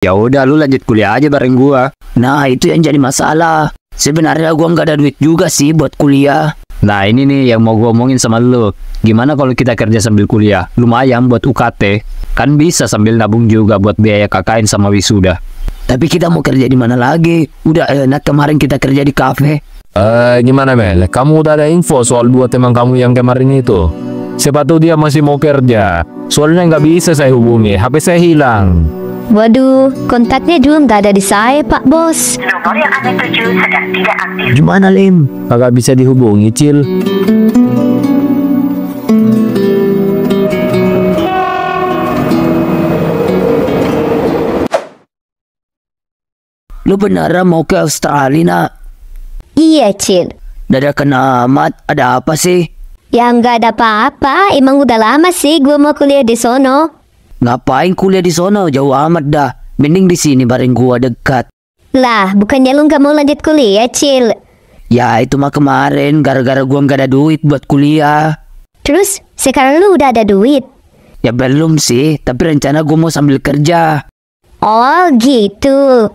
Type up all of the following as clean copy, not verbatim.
Ya udah, lu lanjut kuliah aja bareng gua. Nah, itu yang jadi masalah. Sebenarnya gua nggak ada duit juga sih buat kuliah. Nah, ini nih yang mau gua omongin sama lu. Gimana kalau kita kerja sambil kuliah? Lumayan buat UKT. Kan bisa sambil nabung juga buat biaya KKN sama wisuda. Tapi kita mau kerja di mana lagi? Udah enak kemarin kita kerja di kafe. Gimana Mel? Kamu udah ada info soal dua teman kamu yang kemarin itu? Siapa tahu dia masih mau kerja. Soalnya nggak bisa saya hubungi, HP saya hilang. Waduh, kontaknya juga nggak ada di saya, Pak Bos. Nomor yang Anda tuju sedang tidak aktif. Gimana, Lim? Kagak bisa dihubungi, Cil. Lu beneran mau ke Australia, nak? Iya, Cil. Dadakan amat, ada apa sih? Ya nggak ada apa-apa, emang udah lama sih gue mau kuliah di sono. Ngapain kuliah di sono? Jauh amat dah. Mending di sini bareng gua dekat. Lah, bukannya lu nggak mau lanjut kuliah, Cil? Ya itu mah kemarin gara-gara gua nggak ada duit buat kuliah. Terus, sekarang lu udah ada duit? Ya belum sih, tapi rencana gua mau sambil kerja. Oh, gitu.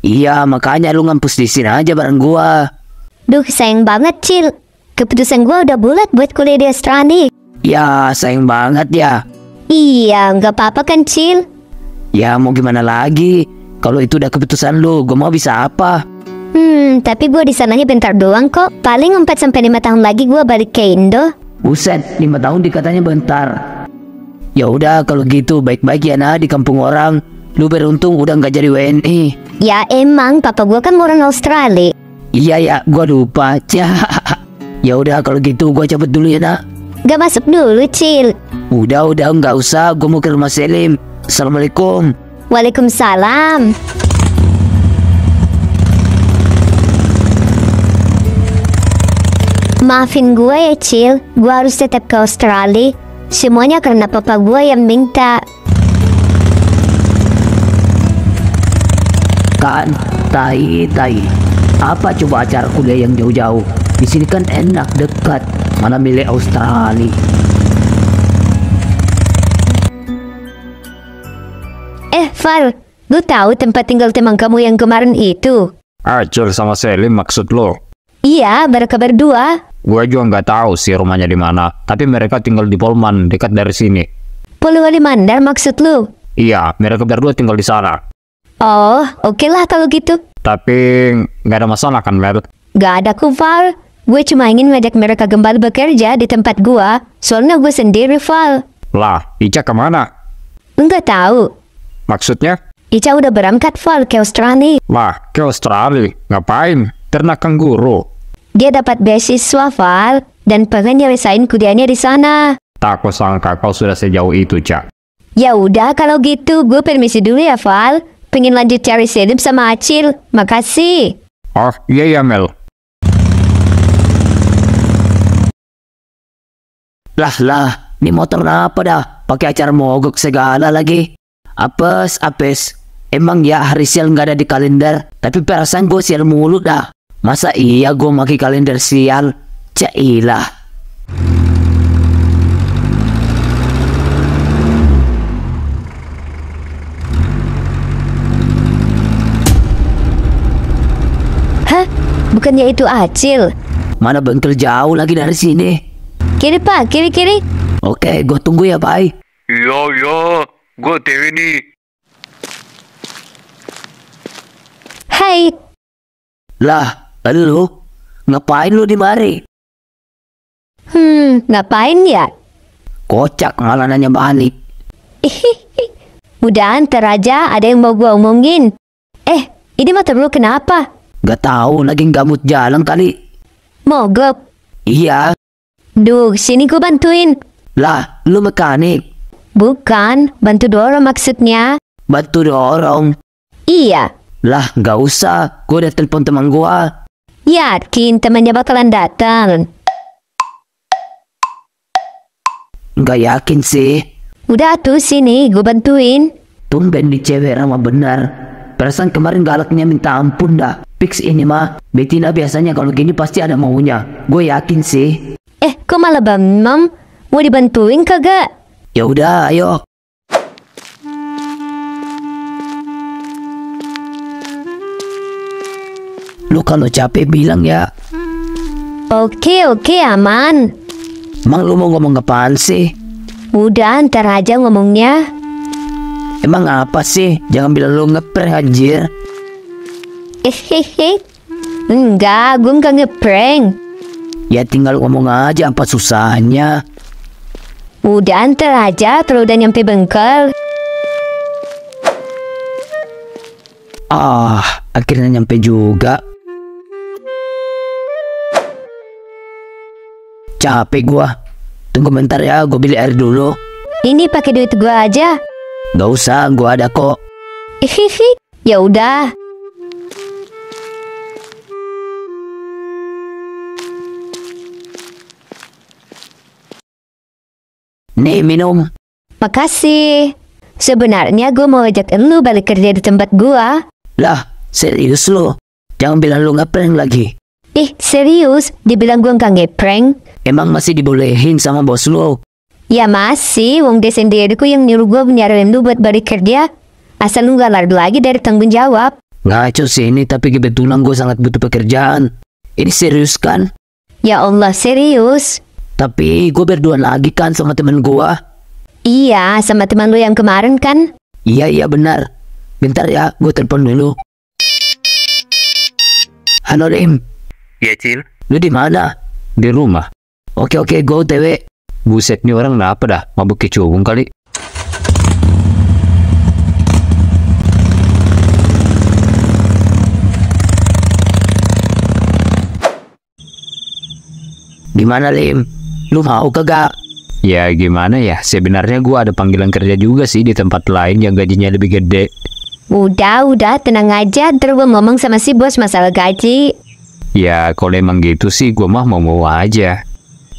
Iya, makanya lu ngampus di sini aja bareng gua. Duh, sayang banget, Cil. Keputusan gue udah bulat buat kuliah di Australia. Ya, sayang banget ya. Iya, nggak apa-apa kan, Cil? Ya mau gimana lagi? Kalau itu udah keputusan lu, gua mau bisa apa? Tapi gue di sananya bentar doang kok. Paling 4-5 tahun lagi gue balik ke Indo. Buset, 5 tahun dikatanya bentar. Ya udah kalau gitu baik-baik ya di kampung orang. Lu beruntung udah nggak jadi WNI. Ya emang, papa gue kan orang Australia. Iya ya, gua lupa. Ya udah kalau gitu gua cabut dulu ya, nak. Gak masuk dulu, Cil. Udah nggak usah. Gua mau ke rumah Selim. Assalamualaikum. Waalaikumsalam. Maafin gue ya, Cil. Gue harus tetap ke Australia. Semuanya karena papa gue yang minta. Kan, tai. Apa coba acara kuliah yang jauh-jauh? Di sini kan enak, dekat. Mana milih Australia? Val, lu tahu tempat tinggal teman kamu yang kemarin itu? Acil sama Selim maksud lo? Iya, mereka berdua. Gue juga nggak tahu sih rumahnya di mana. Tapi mereka tinggal di Polman, dekat dari sini. Polewali Mandar maksud lu? Iya, mereka berdua tinggal di sana. Oh, oke lah kalau gitu. Tapi nggak ada masalah kan, Mel? Gak ada kok, Val. Gue cuma ingin ngajak mereka kembali bekerja di tempat gua. Soalnya gue sendiri, Val. Lah, Ica kemana? Enggak tahu. Maksudnya? Ica udah berangkat, Val, ke Australia. Lah, ke Australia? Ngapain? Ternak kanguru. Dia dapat beasiswa, Val, dan pengen nyelesain kuliahnya di sana. Tak aku sangka kau sudah sejauh itu, Cak. Ya udah, kalau gitu gue permisi dulu ya, Val. Pengen lanjut cari Selim sama Acil. Makasih. Oh, iya Mel. Lah, ini motor apa dah? Pakai acara mogok segala lagi. Apes. Emang ya hari sial nggak ada di kalender. Tapi perasaan gue sial mulu dah. Masa iya gue pakai kalender sial? Cailah. Hah? Bukannya itu Acil? Mana bengkel jauh lagi dari sini. Kiri, Pak. Kiri. Oke, gue tunggu ya, Bay. Iya. Gue TV nih. Hai. Lah, lu? Ngapain lu di mari? Ngapain ya? Kocak malah nanya balik. Udah, ntar aja ada yang mau gue omongin. Ini motor lu kenapa? Gak tahu, lagi gamut jalan kali. Mogok. Iya. Duh, sini gue bantuin. Lah, lu mekanik. Bukan, bantu dorong maksudnya. Bantu dorong. Iya. Lah, gak usah. Gue udah telepon teman gua. Yakin temannya bakalan datang? Gak yakin sih. Udah tuh sini, gue bantuin. Tumben di cewek ramah benar. Perasaan kemarin galaknya minta ampun dah. Fix ini mah. Betina biasanya kalau gini pasti ada maunya. Gue yakin sih. Kok malah bengong? Mau dibantuin kagak? Ya udah, ayo. Lu kalau capek bilang ya. Oke, aman. Emang lu mau ngomong apaan sih? Udah, ntar aja ngomongnya. Emang apa sih? Jangan bilang lu ngeprank anjir. Hehehe. Enggak, gue nggak ngeprank. Ya tinggal ngomong aja, apa susahnya? Udah, ntar aja kalau udah nyampe Bengkel. Akhirnya nyampe juga. Capek gua. Tunggu bentar ya, gua beli air dulu. Ini pakai duit gue aja. Gak usah, gua ada kok. Hihihi. Ya udah. Nih minum. Makasih. Sebenarnya gue mau ajak lu balik kerja di tempat gua. Lah, serius lu? Jangan bilang lu ngeprank lagi. Ih, serius? Dibilang gue nggak ngeprank? Emang masih dibolehin sama bos lu? Ya masih, wong dia sendiriku yang nyuruh gue nyariin lu buat balik kerja. Asal lu gak lari lagi dari tanggung jawab. Ngaco sih ini, tapi kebetulan gue sangat butuh pekerjaan. Ini serius kan? Ya Allah, serius. Tapi gue berduaan lagi kan sama temen gue. Iya, sama teman lu yang kemarin kan? Iya benar. Bentar ya, gue telepon dulu. Halo Rim. Ya Cil, Lu di mana? di rumah. Oke, gue OTW. Buset nih orang kenapa dah? Mabuk kecubung kali. Gimana Lim? Lu mau kagak? Ya gimana ya, sebenarnya gua ada panggilan kerja juga sih di tempat lain yang gajinya lebih gede. Udah, tenang aja. Ntar gue ngomong sama si bos masalah gaji. Ya kalau emang gitu sih gua mah mau aja.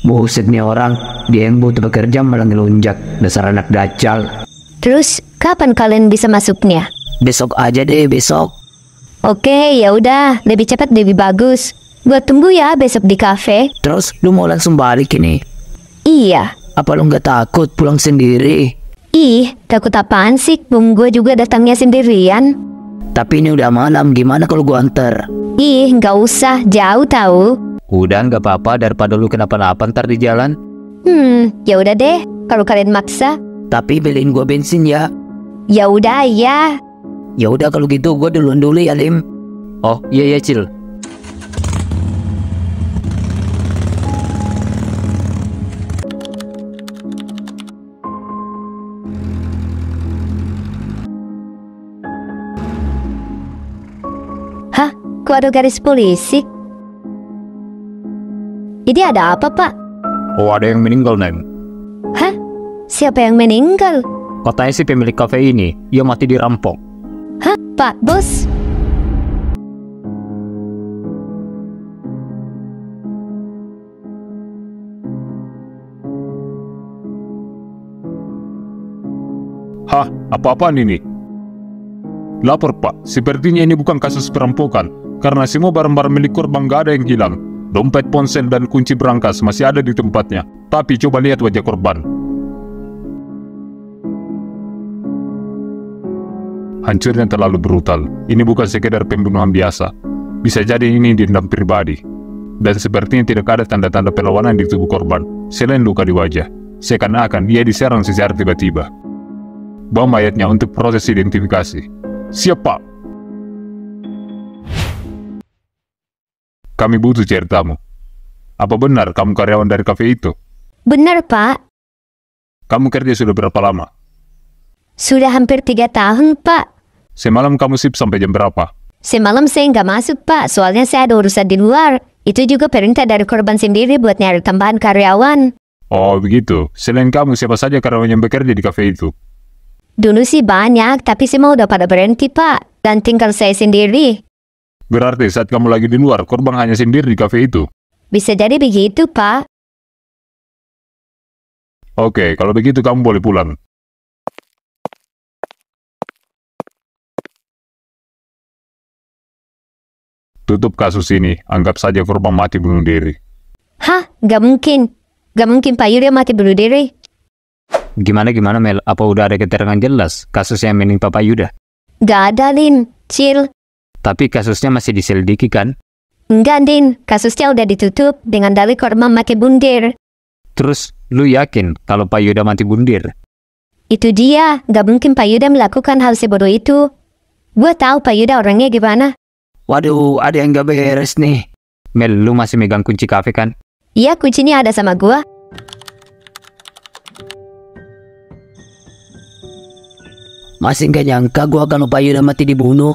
Buset nih orang, dia yang butuh bekerja malah ngelunjak. Dasar anak dacal. Terus, kapan kalian bisa masuknya? Besok aja deh, besok. Oke, ya udah. Lebih cepat lebih bagus. Gue tunggu ya besok di kafe. Terus lu mau langsung balik ini? Iya. Apa lu nggak takut pulang sendiri? Ih, takut apaan sih? Bung gue juga datangnya sendirian. Tapi ini udah malam, gimana kalau gua anter? Ih, nggak usah. Jauh tahu. Udah nggak apa-apa daripada lu kenapa-napa ntar di jalan. Ya udah deh. Kalau kalian maksa, Tapi beliin gua bensin ya. ya udah ya. Ya udah kalau gitu gua duluan dulu ya Lim. Oh iya Cil. Hah? Kok ada garis polisi? Ini ada apa, Pak? Oh ada yang meninggal Neng. Hah? Siapa yang meninggal? Katanya si pemilik kafe ini, ia mati dirampok. Hah? Pak Bos? Hah, apa-apaan ini? Lapor Pak, sepertinya ini bukan kasus perampokan, karena semua barang-barang milik korban gak ada yang hilang. Dompet, ponsel, dan kunci berangkas masih ada di tempatnya. Tapi coba lihat wajah korban. Hancurnya terlalu brutal. Ini bukan sekedar pembunuhan biasa. Bisa jadi ini dendam pribadi. Dan sepertinya tidak ada tanda-tanda perlawanan di tubuh korban, selain luka di wajah. Seakan-akan ia diserang secara tiba-tiba. Bawa mayatnya untuk proses identifikasi. Siap, Pak. Kami butuh ceritamu. Apa benar kamu karyawan dari kafe itu? Benar, Pak. Kamu kerja sudah berapa lama? Sudah hampir 3 tahun, Pak. Semalam kamu sip sampai jam berapa? Semalam saya nggak masuk, Pak. Soalnya saya ada urusan di luar. Itu juga perintah dari korban sendiri buat nyari tambahan karyawan. Oh, begitu. Selain kamu, siapa saja karyawan yang bekerja di kafe itu? Dulu sih banyak, tapi semua udah pada berhenti, Pak. Dan tinggal saya sendiri. Berarti saat kamu lagi di luar, korban hanya sendiri di kafe itu? Bisa jadi begitu, Pak. Oke, kalau begitu kamu boleh pulang. Tutup kasus ini, anggap saja korban mati bunuh diri. Hah? Gak mungkin. Gak mungkin Pak Yuda mati bunuh diri. Gimana Mel? Apa udah ada keterangan jelas kasus yang menimpa Pak Yuda? Gak ada, Lin. Chill. Tapi kasusnya masih diselidiki kan? Enggak, Din. Kasusnya udah ditutup dengan dalih korban make bundir. Terus, lu yakin kalau Pak Yuda mati bundir? Itu dia. Gak mungkin Pak Yuda melakukan hal sebodoh itu. Gue tahu Pak Yuda orangnya gimana. Waduh, ada yang gak beres nih. Mel, lu masih megang kunci kafe kan? Iya, kuncinya ada sama gue. Masih gak nyangka gua kalau Pak Yuda mati dibunuh.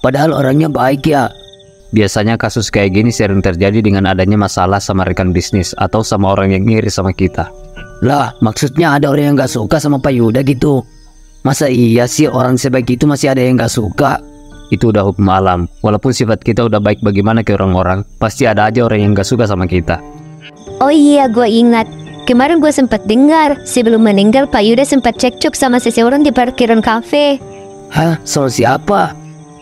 Padahal orangnya baik ya. Biasanya kasus kayak gini sering terjadi dengan adanya masalah sama rekan bisnis atau sama orang yang ngiri sama kita. Lah, maksudnya ada orang yang gak suka sama Pak Yuda gitu. Masa iya sih orang sebaik itu masih ada yang gak suka? Itu udah hukum alam. Walaupun sifat kita udah baik bagaimana ke orang-orang, pasti ada aja orang yang gak suka sama kita. Oh iya, gue ingat. Kemarin gue sempat dengar, sebelum meninggal Pak Yuda sempat cekcok sama seseorang di parkiran kafe. Hah? Soal siapa?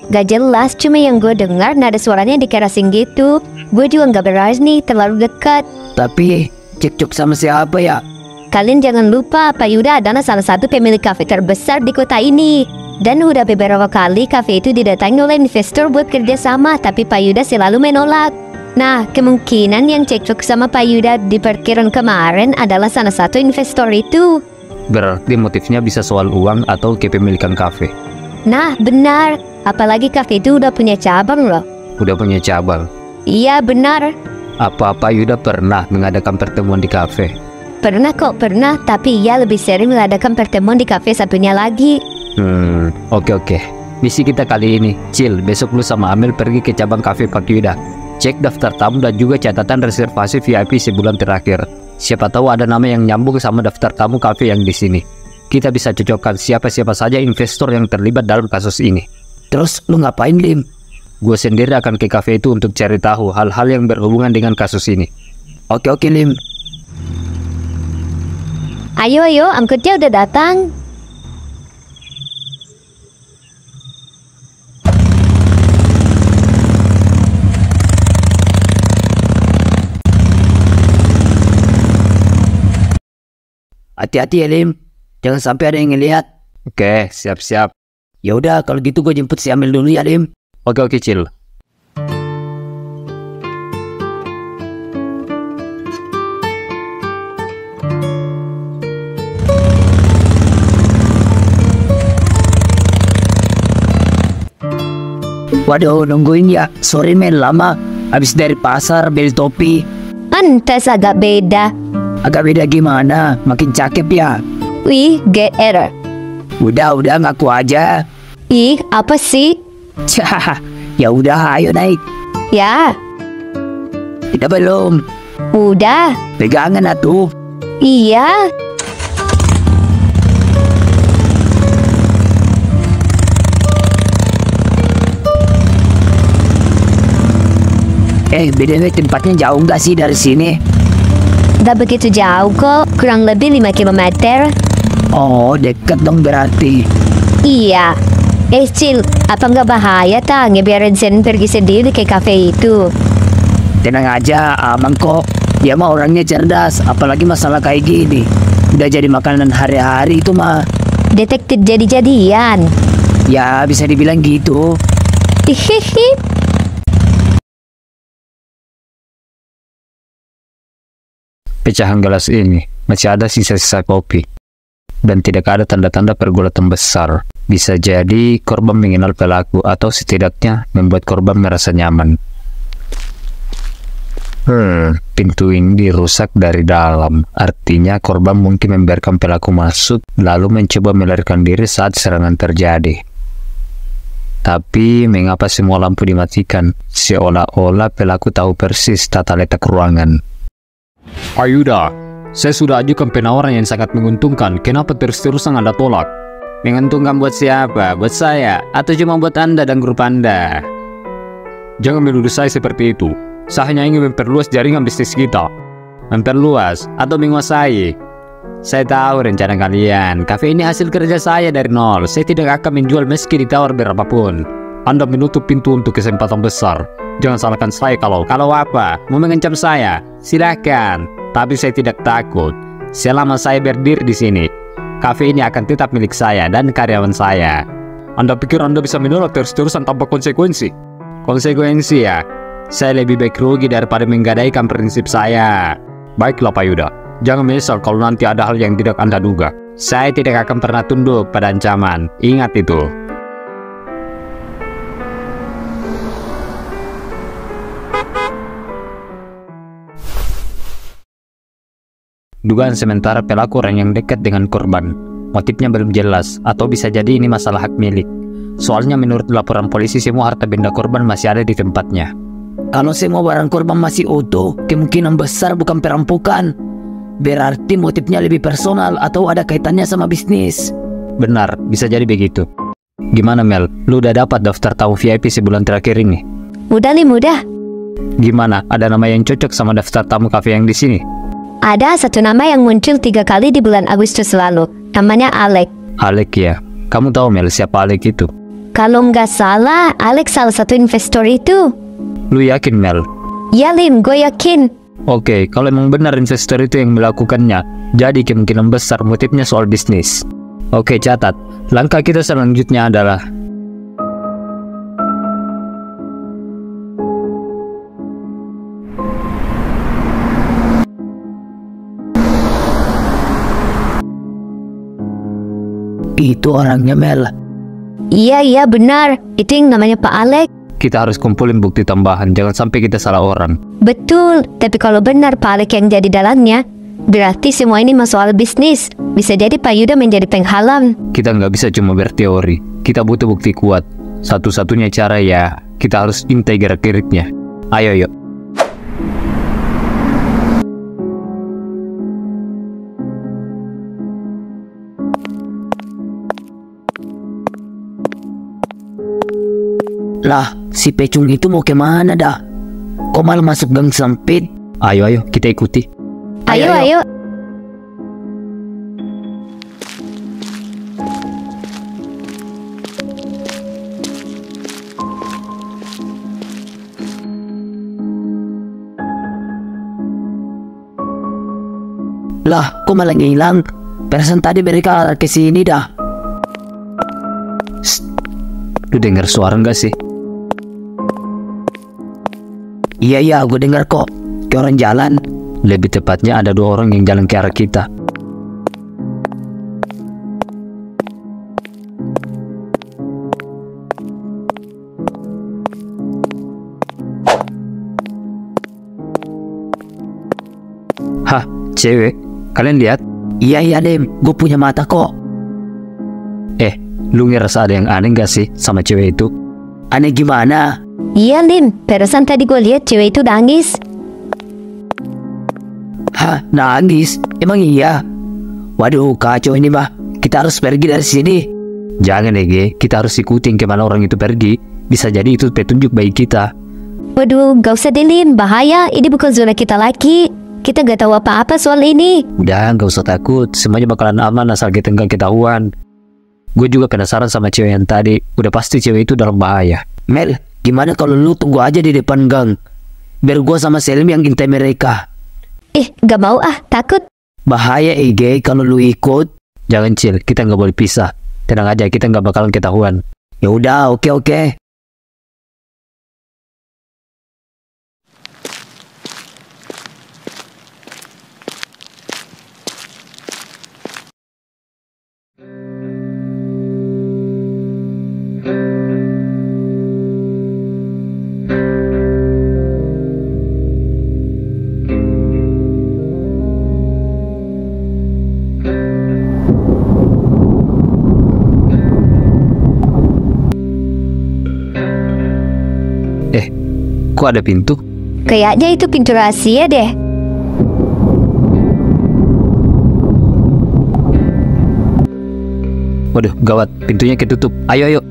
Gak jelas, cuma yang gue dengar nada suaranya dikerasin gitu. Gue juga gak berani terlalu dekat. Tapi cekcok sama siapa ya? Kalian jangan lupa, Pak Yuda adalah salah satu pemilik kafe terbesar di kota ini. Dan udah beberapa kali kafe itu didatangi oleh investor buat kerjasama, tapi Pak Yuda selalu menolak. Nah, kemungkinan yang cekcok sama Pak Yuda di parkiran kemarin adalah salah satu investor itu. Berarti motifnya bisa soal uang atau kepemilikan kafe. Nah, benar. Apalagi kafe itu udah punya cabang loh. Udah punya cabang. Iya, benar. Apa Yuda pernah mengadakan pertemuan di kafe? Pernah kok, pernah. Tapi ia lebih sering mengadakan pertemuan di kafe satunya lagi. Oke. Misi kita kali ini, Cil, besok lu sama Amel pergi ke cabang kafe Pak Yuda. Cek daftar tamu dan juga catatan reservasi VIP sebulan terakhir. Siapa tahu ada nama yang nyambung sama daftar tamu kafe yang di sini. Kita bisa cocokkan siapa-siapa saja investor yang terlibat dalam kasus ini. Terus lu ngapain, Lim? Gue sendiri akan ke kafe itu untuk cari tahu hal-hal yang berhubungan dengan kasus ini. Oke, Lim. Ayo, angkutnya udah datang. Hati-hati ya, Lim. Jangan sampai ada yang ngelihat. Oke, siap-siap. Ya udah, kalau gitu gue jemput si Amel dulu ya, Lim. Oke, Cil. Waduh, nungguin ya. Sorry, Mel, lama. Habis dari pasar, beli topi. Antes agak beda. Agak beda gimana? Makin cakep ya. Wih, get error. Udah, ngaku aja. Ih, apa sih? Cah, ya udah, ayo naik. Ya, Tidak belum. udah. Pegangan atuh. Iya. BTW tempatnya jauh nggak sih dari sini? Gak begitu jauh kok, kurang lebih 5 kilometer. Oh, dekat dong berarti. Iya. Cil, apa nggak bahaya tak ngebiarin Zen pergi sendiri ke kafe itu? Tenang aja, aman kok. Dia mah orangnya cerdas, apalagi masalah kayak gini. Udah jadi makanan hari-hari itu mah. Detektif jadi-jadian. Ya, bisa dibilang gitu. Hihihi. Pecahan gelas ini masih ada sisa-sisa kopi. Dan tidak ada tanda-tanda pergulatan besar. Bisa jadi korban mengenal pelaku atau setidaknya membuat korban merasa nyaman. Pintu ini dirusak dari dalam. Artinya korban mungkin membiarkan pelaku masuk lalu mencoba melarikan diri saat serangan terjadi. Tapi mengapa semua lampu dimatikan? Seolah-olah pelaku tahu persis tata letak ruangan. Pak Yuda, saya sudah ajukan penawaran yang sangat menguntungkan. Kenapa terus-terusan Anda tolak? Menguntungkan buat siapa? Buat saya? Atau cuma buat Anda dan grup Anda? Jangan menuduh saya seperti itu. Saya hanya ingin memperluas jaringan bisnis kita. Memperluas atau menguasai? Saya tahu rencana kalian. Kafe ini hasil kerja saya dari nol. Saya tidak akan menjual meski ditawar berapapun. Anda menutup pintu untuk kesempatan besar. Jangan salahkan saya kalau apa? Mau mengancam saya? Silakan. Tapi saya tidak takut. Selama saya berdiri di sini, kafe ini akan tetap milik saya dan karyawan saya. Anda pikir Anda bisa menolak terus-terusan tanpa konsekuensi? Konsekuensi ya? Saya lebih baik rugi daripada menggadaikan prinsip saya. Baiklah Pak Yuda, jangan menyesal kalau nanti ada hal yang tidak Anda duga. Saya tidak akan pernah tunduk pada ancaman. Ingat itu. Dugaan sementara pelaku orang yang dekat dengan korban. Motifnya belum jelas, atau bisa jadi ini masalah hak milik. Soalnya menurut laporan polisi semua harta benda korban masih ada di tempatnya. Kalau semua barang korban masih utuh, kemungkinan besar bukan perampokan. Berarti motifnya lebih personal atau ada kaitannya sama bisnis. Benar, bisa jadi begitu. Gimana Mel, lu udah dapat daftar tamu VIP sebulan terakhir ini? Udah nih, mudah. Gimana, ada nama yang cocok sama daftar tamu kafe yang di sini? Ada satu nama yang muncul 3 kali di bulan Agustus lalu. Namanya Alec. Alec ya? Kamu tahu Mel siapa Alec itu? Kalau nggak salah, Alec salah satu investor itu. Lu yakin Mel? Ya Lim, gue yakin. Oke, kalau emang benar investor itu yang melakukannya, jadi kemungkinan besar motifnya soal bisnis. Oke, catat. Langkah kita selanjutnya adalah Itu orangnya Mel. Iya benar. Itu yang namanya Pak Alec. kita harus kumpulin bukti tambahan, jangan sampai kita salah orang. Betul, tapi kalau benar Pak Alec yang jadi dalamnya, berarti semua ini soal bisnis. Bisa jadi Pak Yuda menjadi penghalang. Kita nggak bisa cuma berteori, kita butuh bukti kuat. Satu-satunya cara ya, kita harus intai gerak-geriknya. Ayo yuk. Lah, si Pecung itu mau kemana dah? Kok malah masuk gang sempit? Ayo kita ikuti. Ayo. Lah, kok malah ngilang? Perasaan tadi mereka ke sini dah. Lu dengar suara nggak sih? Iya, gue dengar kok. Kayak orang jalan. Lebih tepatnya ada 2 orang yang jalan ke arah kita. Hah, cewek? Kalian lihat? Iya, Dem. Gue punya mata kok. Lu ngerasa ada yang aneh gak sih sama cewek itu? Aneh gimana? Iya Lim, perasaan tadi gue lihat cewek itu nangis. Hah, nangis? Emang iya? Waduh, kacau ini mah. Kita harus pergi dari sini. Jangan Ege, kita harus ikutin kemana orang itu pergi. Bisa jadi itu petunjuk bagi kita. Waduh, gak usah deh Lim, bahaya. Ini bukan zona kita lagi. Kita gak tahu apa-apa soal ini. Udah, gak usah takut. Semuanya bakalan aman asal kita nggak ketahuan. Gue juga penasaran sama cewek yang tadi. Udah pasti cewek itu dalam bahaya. Mel, gimana kalau lu tunggu aja di depan gang? Biar gue sama Selim yang intai mereka. Gak mau takut. Bahaya Ege kalau lu ikut. Jangan Cil, kita nggak boleh pisah. Tenang aja, kita nggak bakalan ketahuan. Ya udah, oke. Kok ada pintu? Kayaknya itu pintu rahasia deh. Waduh, gawat, pintunya ketutup. Ayo.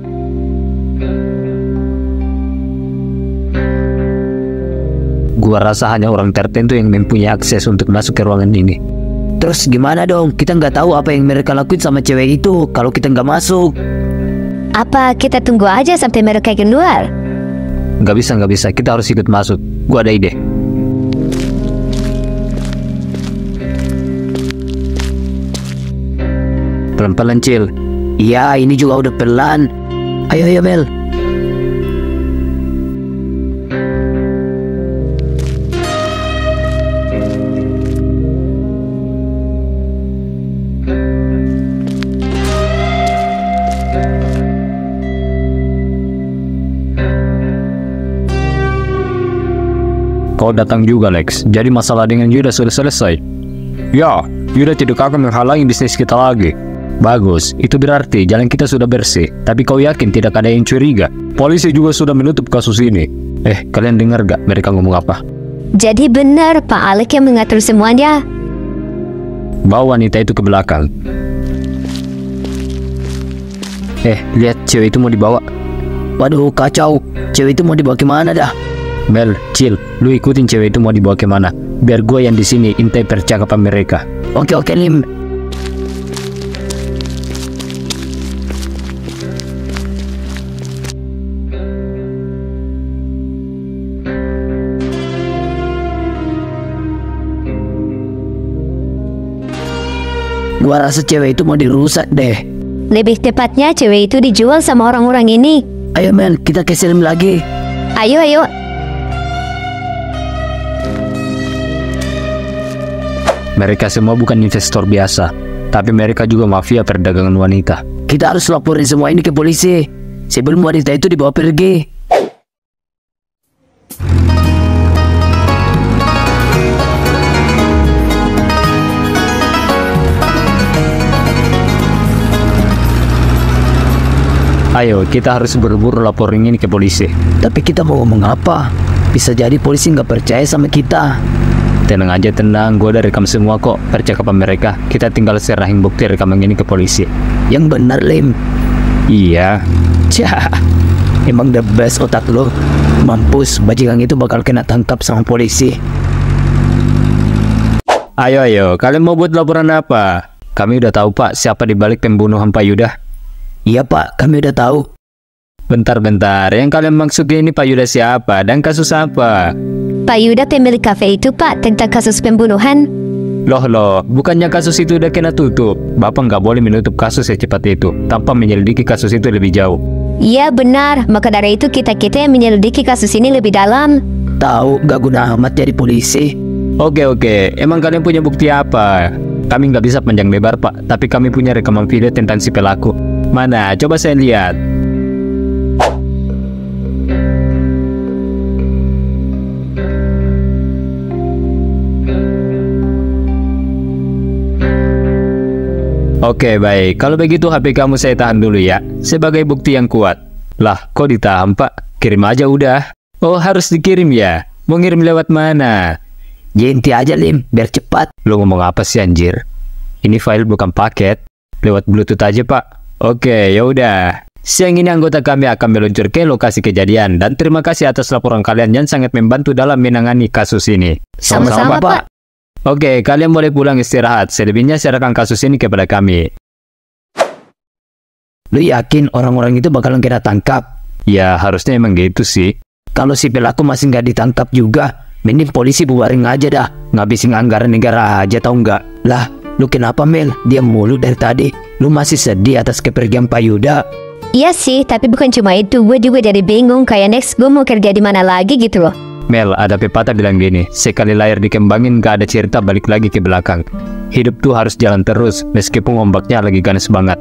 Gua rasa hanya orang tertentu yang mempunyai akses untuk masuk ke ruangan ini. Terus gimana dong? Kita nggak tahu apa yang mereka lakuin sama cewek itu kalau kita nggak masuk. Apa kita tunggu aja sampai mereka keluar? Nggak bisa. Kita harus ikut masuk. Gua ada ide. Pelan-pelan, Cil. Iya, ini juga udah pelan. Ayo, Mel. Kau datang juga, Lex. Jadi masalah dengan Yuda sudah selesai? Ya, Yuda tidak akan menghalangi bisnis kita lagi. Bagus, itu berarti jalan kita sudah bersih. Tapi kau yakin tidak ada yang curiga? Polisi juga sudah menutup kasus ini. Kalian dengar gak mereka ngomong apa? Jadi benar Pak Alek yang mengatur semuanya. Bawa wanita itu ke belakang. Lihat cewek itu mau dibawa. Waduh, kacau. Cewek itu mau dibawa kemana dah? Mel, chill. Lu ikutin cewek itu mau dibawa kemana. Biar gue yang di sini intai percakapan mereka. Oke, Lim. Gua rasa cewek itu mau dirusak deh. Lebih tepatnya cewek itu dijual sama orang-orang ini. Ayo Mel, kita ke Selim lagi. Ayo. Mereka semua bukan investor biasa, tapi mereka juga mafia perdagangan wanita. Kita harus laporin semua ini ke polisi sebelum wanita itu dibawa pergi. Ayo, kita harus buru-buru laporin ini ke polisi. Tapi kita mau ngomong apa? Bisa jadi polisi nggak percaya sama kita. Tenang aja, tenang. Gue udah rekam semua kok percakapan mereka. Kita tinggal serahin bukti rekaman ini ke polisi. Yang benar, Lim. Iya. Cah, emang the best otak lo. Mampus, bajingan itu bakal kena tangkap sama polisi. Ayo, kalian mau buat laporan apa? Kami udah tahu Pak siapa dibalik pembunuhan Pak Yuda. Iya Pak, kami udah tahu. Bentar, yang kalian maksud ini Pak Yuda siapa dan kasus apa? Pak Yuda pemilik kafe itu Pak, tentang kasus pembunuhan. Loh, bukannya kasus itu udah kena tutup? Bapak nggak boleh menutup kasus secepat itu tanpa menyelidiki kasus itu lebih jauh. Iya benar, maka dari itu kita yang menyelidiki kasus ini lebih dalam. Tahu, gak guna amat jadi polisi. Oke, emang kalian punya bukti apa? Kami nggak bisa panjang lebar Pak, tapi kami punya rekaman video tentang si pelaku. Mana? Coba saya lihat. Oke, baik. Kalau begitu HP kamu saya tahan dulu ya, sebagai bukti yang kuat. Lah, kok ditahan Pak? Kirim aja udah. Oh, harus dikirim ya? Mau ngirim lewat mana? Inti aja Lim, biar cepat. Lu ngomong apa sih anjir? Ini file bukan paket. Lewat Bluetooth aja Pak. Oke, yaudah. Siang ini anggota kami akan meluncur ke lokasi kejadian dan terima kasih atas laporan kalian yang sangat membantu dalam menangani kasus ini. Sama-sama Pak. Oke, kalian boleh pulang istirahat. Selebihnya serahkan kasus ini kepada kami. Lu yakin orang-orang itu bakalan kena tangkap? Ya, harusnya emang gitu sih. Kalau si pelaku masih nggak ditangkap juga, mending polisi bubarin aja dah. Ngabisin anggaran negara aja, tau nggak? Lah, lu kenapa Mel? Diam mulu dari tadi. Lu masih sedih atas kepergian Pak Yuda? Iya sih, tapi bukan cuma itu. Gue juga jadi bingung, kayak next gue mau kerja di mana lagi gitu loh. Mel, ada pepatah bilang gini, sekali layar dikembangin gak ada cerita balik lagi ke belakang. Hidup tuh harus jalan terus, meskipun ombaknya lagi ganas banget.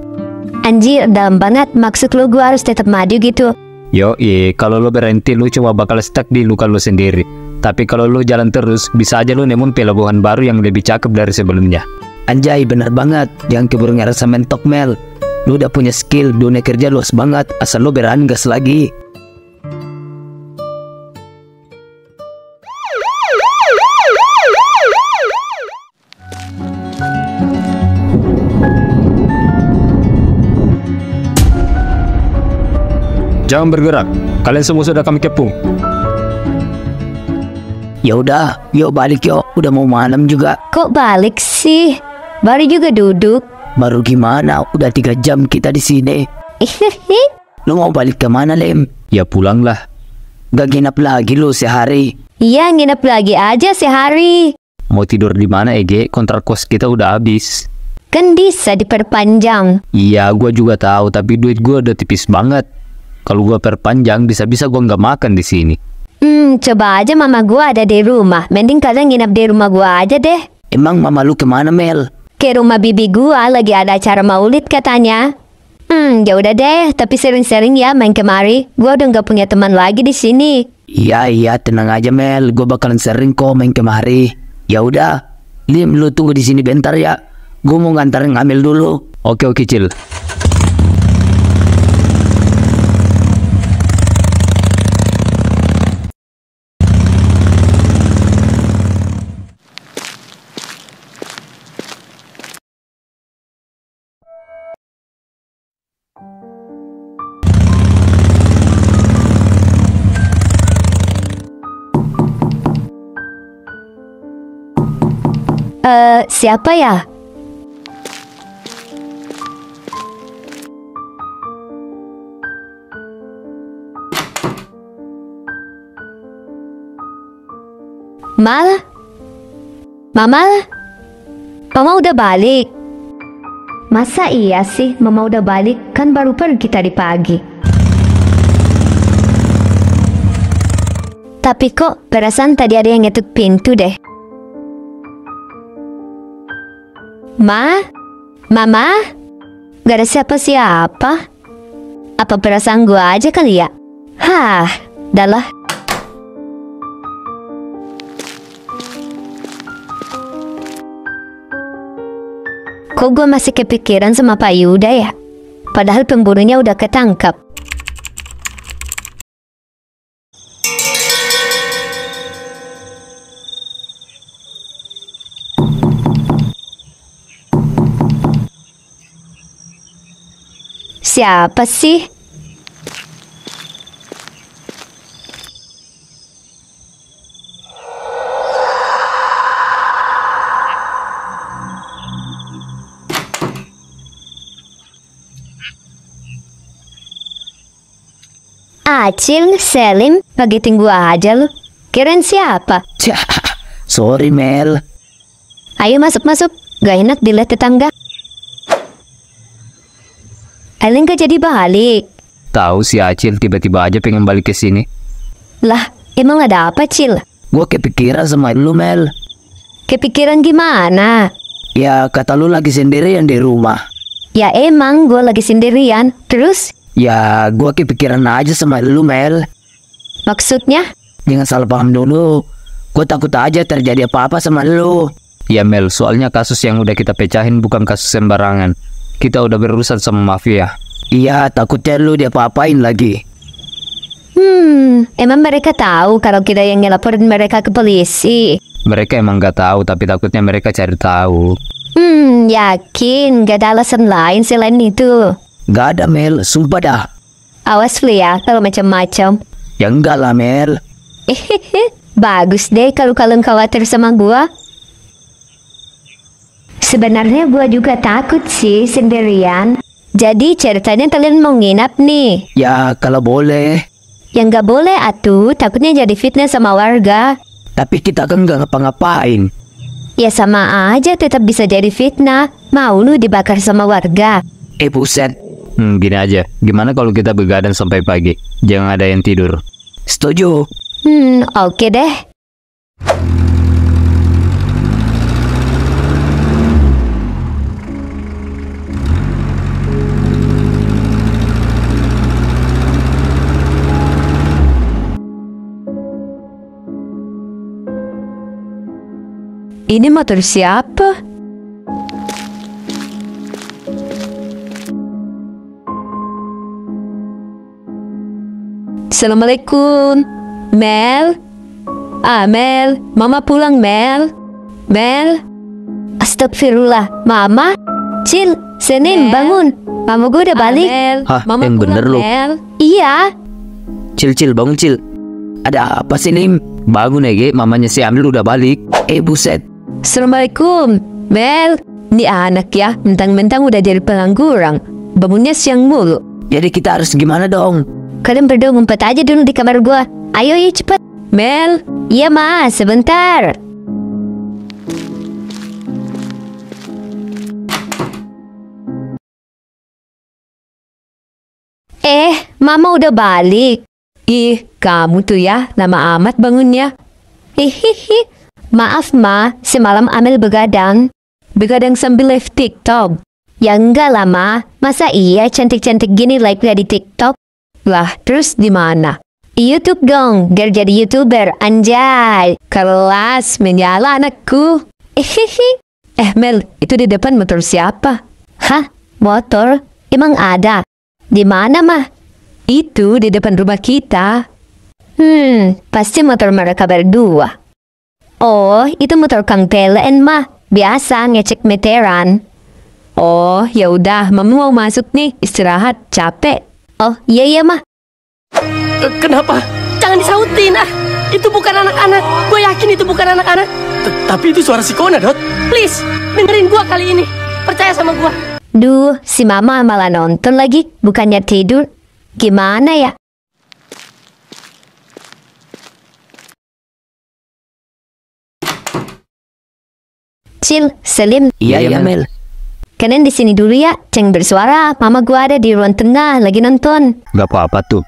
Anjir, dalam banget. Maksud lo gue harus tetap maju gitu? Yoi, kalau lo berhenti lu cuma bakal stuck di luka lo sendiri. Tapi kalau lo jalan terus, bisa aja lo nemu pelabuhan baru yang lebih cakep dari sebelumnya. Anjay, bener banget. Jangan keburu ngerasa mentok Mel. Lu udah punya skill, dunia kerja luas banget. Asal lu berani gas lagi. Jangan bergerak, kalian semua sudah kami kepung. Ya udah, yuk balik yuk. Udah mau malam juga. Kok balik sih? Baru juga duduk. Baru gimana? Udah 3 jam kita di sini. Lu mau balik ke mana, Lem? Ya pulanglah. Gak nginap lagi lu sehari. Iya, nginep lagi aja sehari. Mau tidur di mana, Ege? Kontrak kos kita udah habis. Kan bisa diperpanjang. Iya, gua juga tahu, tapi duit gua udah tipis banget. Kalau gua perpanjang, bisa-bisa gua nggak makan di sini. Coba aja mama gua ada di rumah. Mending kalian nginep di rumah gua aja deh. Emang mama lu kemana, Mel? Ke rumah bibi gua, lagi ada acara maulid katanya. Ya udah deh, tapi sering-sering ya main kemari. Gua udah nggak punya teman lagi di sini. Iya, tenang aja Mel, gue bakalan sering kok main kemari. Ya udah, Lim, lu tunggu di sini bentar ya. Gue mau nganterin Amel dulu. Oke, Cil. Siapa ya? Mal? Mama? Mama udah balik? Masa iya sih Mama udah balik? Kan baru pergi tadi pagi. Tapi kok perasaan tadi ada yang ngetuk pintu deh. Mama? Gak ada siapa-siapa? Apa perasaan gua aja kali ya? Dah lah. Kok gua masih kepikiran sama Pak Yuda ya? Padahal pembunuhnya udah ketangkap. Siapa sih? Acil, Selim, ngagetin gua aja lu. Kirain siapa? Sorry Mel. Ayo masuk. Gak enak dilihat tetangga. Ellen gak jadi balik. Tahu si Acil tiba-tiba aja pengen balik ke sini. Lah, emang ada apa, Cil? Gue kepikiran sama lu Mel. Kepikiran gimana? Ya kata lu lagi sendirian di rumah. Ya emang gue lagi sendirian. Terus? Ya gue kepikiran aja sama lu Mel. Maksudnya? Jangan salah paham dulu. Gue takut aja terjadi apa-apa sama lu. Ya Mel, soalnya kasus yang udah kita pecahin bukan kasus sembarangan. Kita udah berurusan sama mafia. Iya, takutnya lu diapa-apain lagi. Emang mereka tahu kalau kita yang ngelaporin mereka ke polisi? Mereka emang gak tahu, tapi takutnya mereka cari tahu. Yakin gak ada alasan lain selain itu? Gak ada Mel, sumpah dah. Awas lu ya kalau macam-macam. Ya enggak lah Mel. Bagus deh kalau kalian khawatir sama gua. Sebenarnya gua juga takut sih sendirian. Jadi ceritanya kalian mau nginap nih? Ya kalau boleh. Yang gak boleh atuh, takutnya jadi fitnah sama warga. Tapi kita kan gak ngapa-ngapain. Ya sama aja tetap bisa jadi fitnah. Mau lu dibakar sama warga? Buset. Gini aja, gimana kalau kita begadang sampai pagi? Jangan ada yang tidur. Setuju. Oke deh. Ini motor siapa? Assalamualaikum. Mel? Mel. Mama pulang, Mel. Mel? Astagfirullah. Mama? Cil, Senin, bangun. Mama gue udah balik. Hah, Mama yang bener lu. Mel. Iya. Cil, bangun Cil. Ada apa sih Lim? Bangun Ege, mamanya si Amil udah balik. Buset. Assalamualaikum. Mel, ini anak ya, mentang-mentang udah jadi pengangguran. Bangunnya siang mulu. Jadi kita harus gimana dong? Kalian berdua ngumpet aja dulu di kamar gua. Ayo cepet. Mel. Iya mas, sebentar. Mama udah balik. Ih, kamu tuh ya, lama amat bangunnya. Hihihi. Maaf ma, semalam Amel begadang. Begadang sambil live TikTok. Ya enggak lah, Ma. Masa iya cantik-cantik gini like-nya di TikTok? Lah, terus di mana? YouTube dong, biar jadi YouTuber. Anjay, kelas menyala anakku. Mel, itu di depan motor siapa? Hah? Motor? Emang ada? Di mana, Ma? Itu di depan rumah kita. Pasti motor mereka berdua. Oh, itu motor Kang PLN, Ma. Biasa ngecek meteran. Oh, ya udah, Mama mau masuk nih, istirahat, capek. Oh, iya Ma. Kenapa? Jangan disautin ah. Itu bukan anak-anak. Gue yakin itu bukan anak-anak. Tapi itu suara si Kona, Dot. Please, dengerin gue kali ini. Percaya sama gue. Duh, si Mama malah nonton lagi, bukannya tidur. Gimana ya? Cil, Selim. Iya Mel. Kalian di sini dulu ya, jangan bersuara. Mama gue ada di ruang tengah, lagi nonton. Gak apa-apa tuh.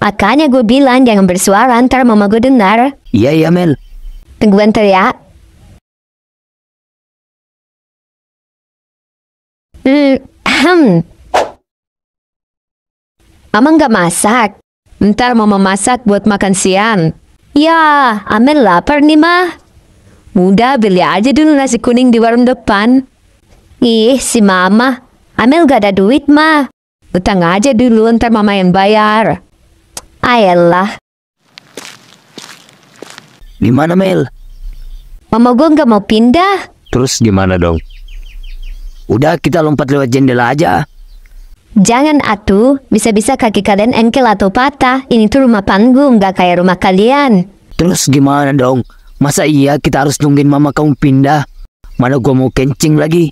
Makanya gue bilang jangan bersuara, ntar mama gue dengar. Iya Mel. Tunggu bentar ya. Mama nggak masak. Ntar mama masak buat makan siang. Ya, Amel lapar nih, Ma. Udah beli aja dulu nasi kuning di warung depan. Ih, si Mama. Amel gak ada duit, Ma. Utang aja dulu, ntar Mama yang bayar. Ayolah. Gimana Mel? Mama gue gak mau pindah. Terus gimana dong? Udah kita lompat lewat jendela aja. Jangan atuh, bisa-bisa kaki kalian engkel atau patah. Ini tuh rumah panggung, gak kayak rumah kalian. Terus gimana dong? Masa iya kita harus nungguin mama kamu pindah? Mana gua mau kencing lagi?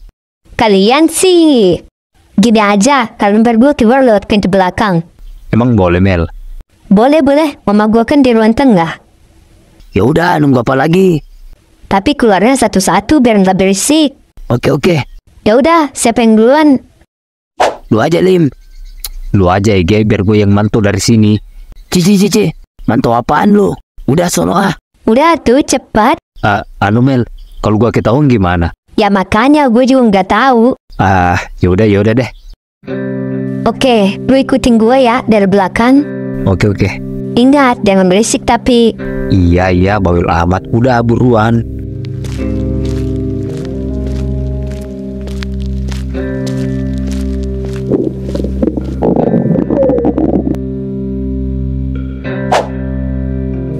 Kalian sih. Gini aja, kalian berdua keluar lewat pintu belakang. Emang boleh, Mel? Boleh. Mama gua kan di ruang tengah. Ya udah, nunggu apa lagi? Tapi keluarnya satu-satu biar nggak berisik. Oke. Ya udah, siapa yang duluan? Lu aja, Lim. Lu aja, Ege, biar gue yang mantul dari sini. Cici. Mantul apaan lu? Udah sono ah. Udah tuh, cepat. Anu Mel, kalau gue ketahuan gimana? Ya makanya gue juga nggak tahu. Yaudah deh. Oke, lu ikutin gue ya dari belakang. Oke. Ingat, jangan berisik tapi. Iya, bawel amat. Udah buruan.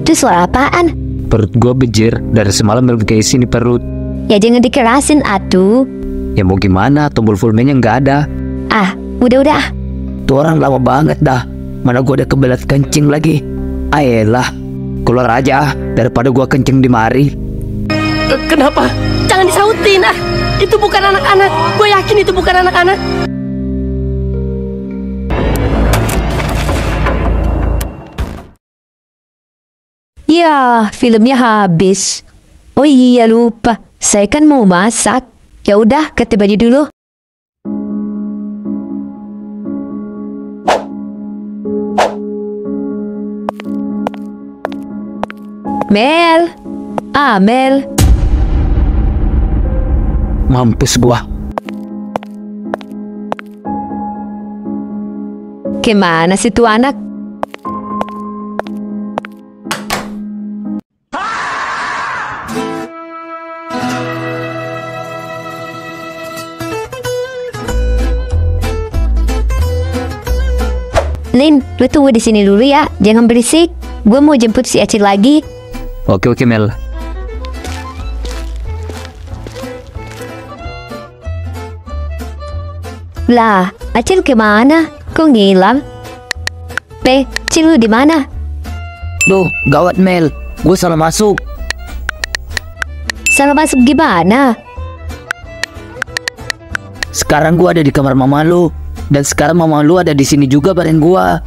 Itu suara apaan? Perut gue bejir dari semalam kayak sini perut. Ya jangan dikerasin atuh. Ya mau gimana, tombol volume-nya nggak ada. Udah. Tuh orang lama banget dah. Mana gua udah kebelet kencing lagi. Ayolah, keluar aja daripada gua kencing di mari. Kenapa? Jangan disautin ah. Itu bukan anak-anak. Gue yakin itu bukan anak-anak. Ya, filmnya habis. Oh iya lupa, saya kan mau masak. Ya udah, ganti baju dulu. Mel. Mel. Mampus gua. Gimana sih tuh anak? Lin, lu tunggu di sini dulu ya, jangan berisik. Gue mau jemput si Acil lagi. Oke Mel. Lah, Acil kemana? Kok ngilang? Acil lu di mana? Duh, gawat Mel. Gue salah masuk. Salah masuk gimana? Sekarang gue ada di kamar mama lu. Dan sekarang mama lu ada di sini juga bareng gua.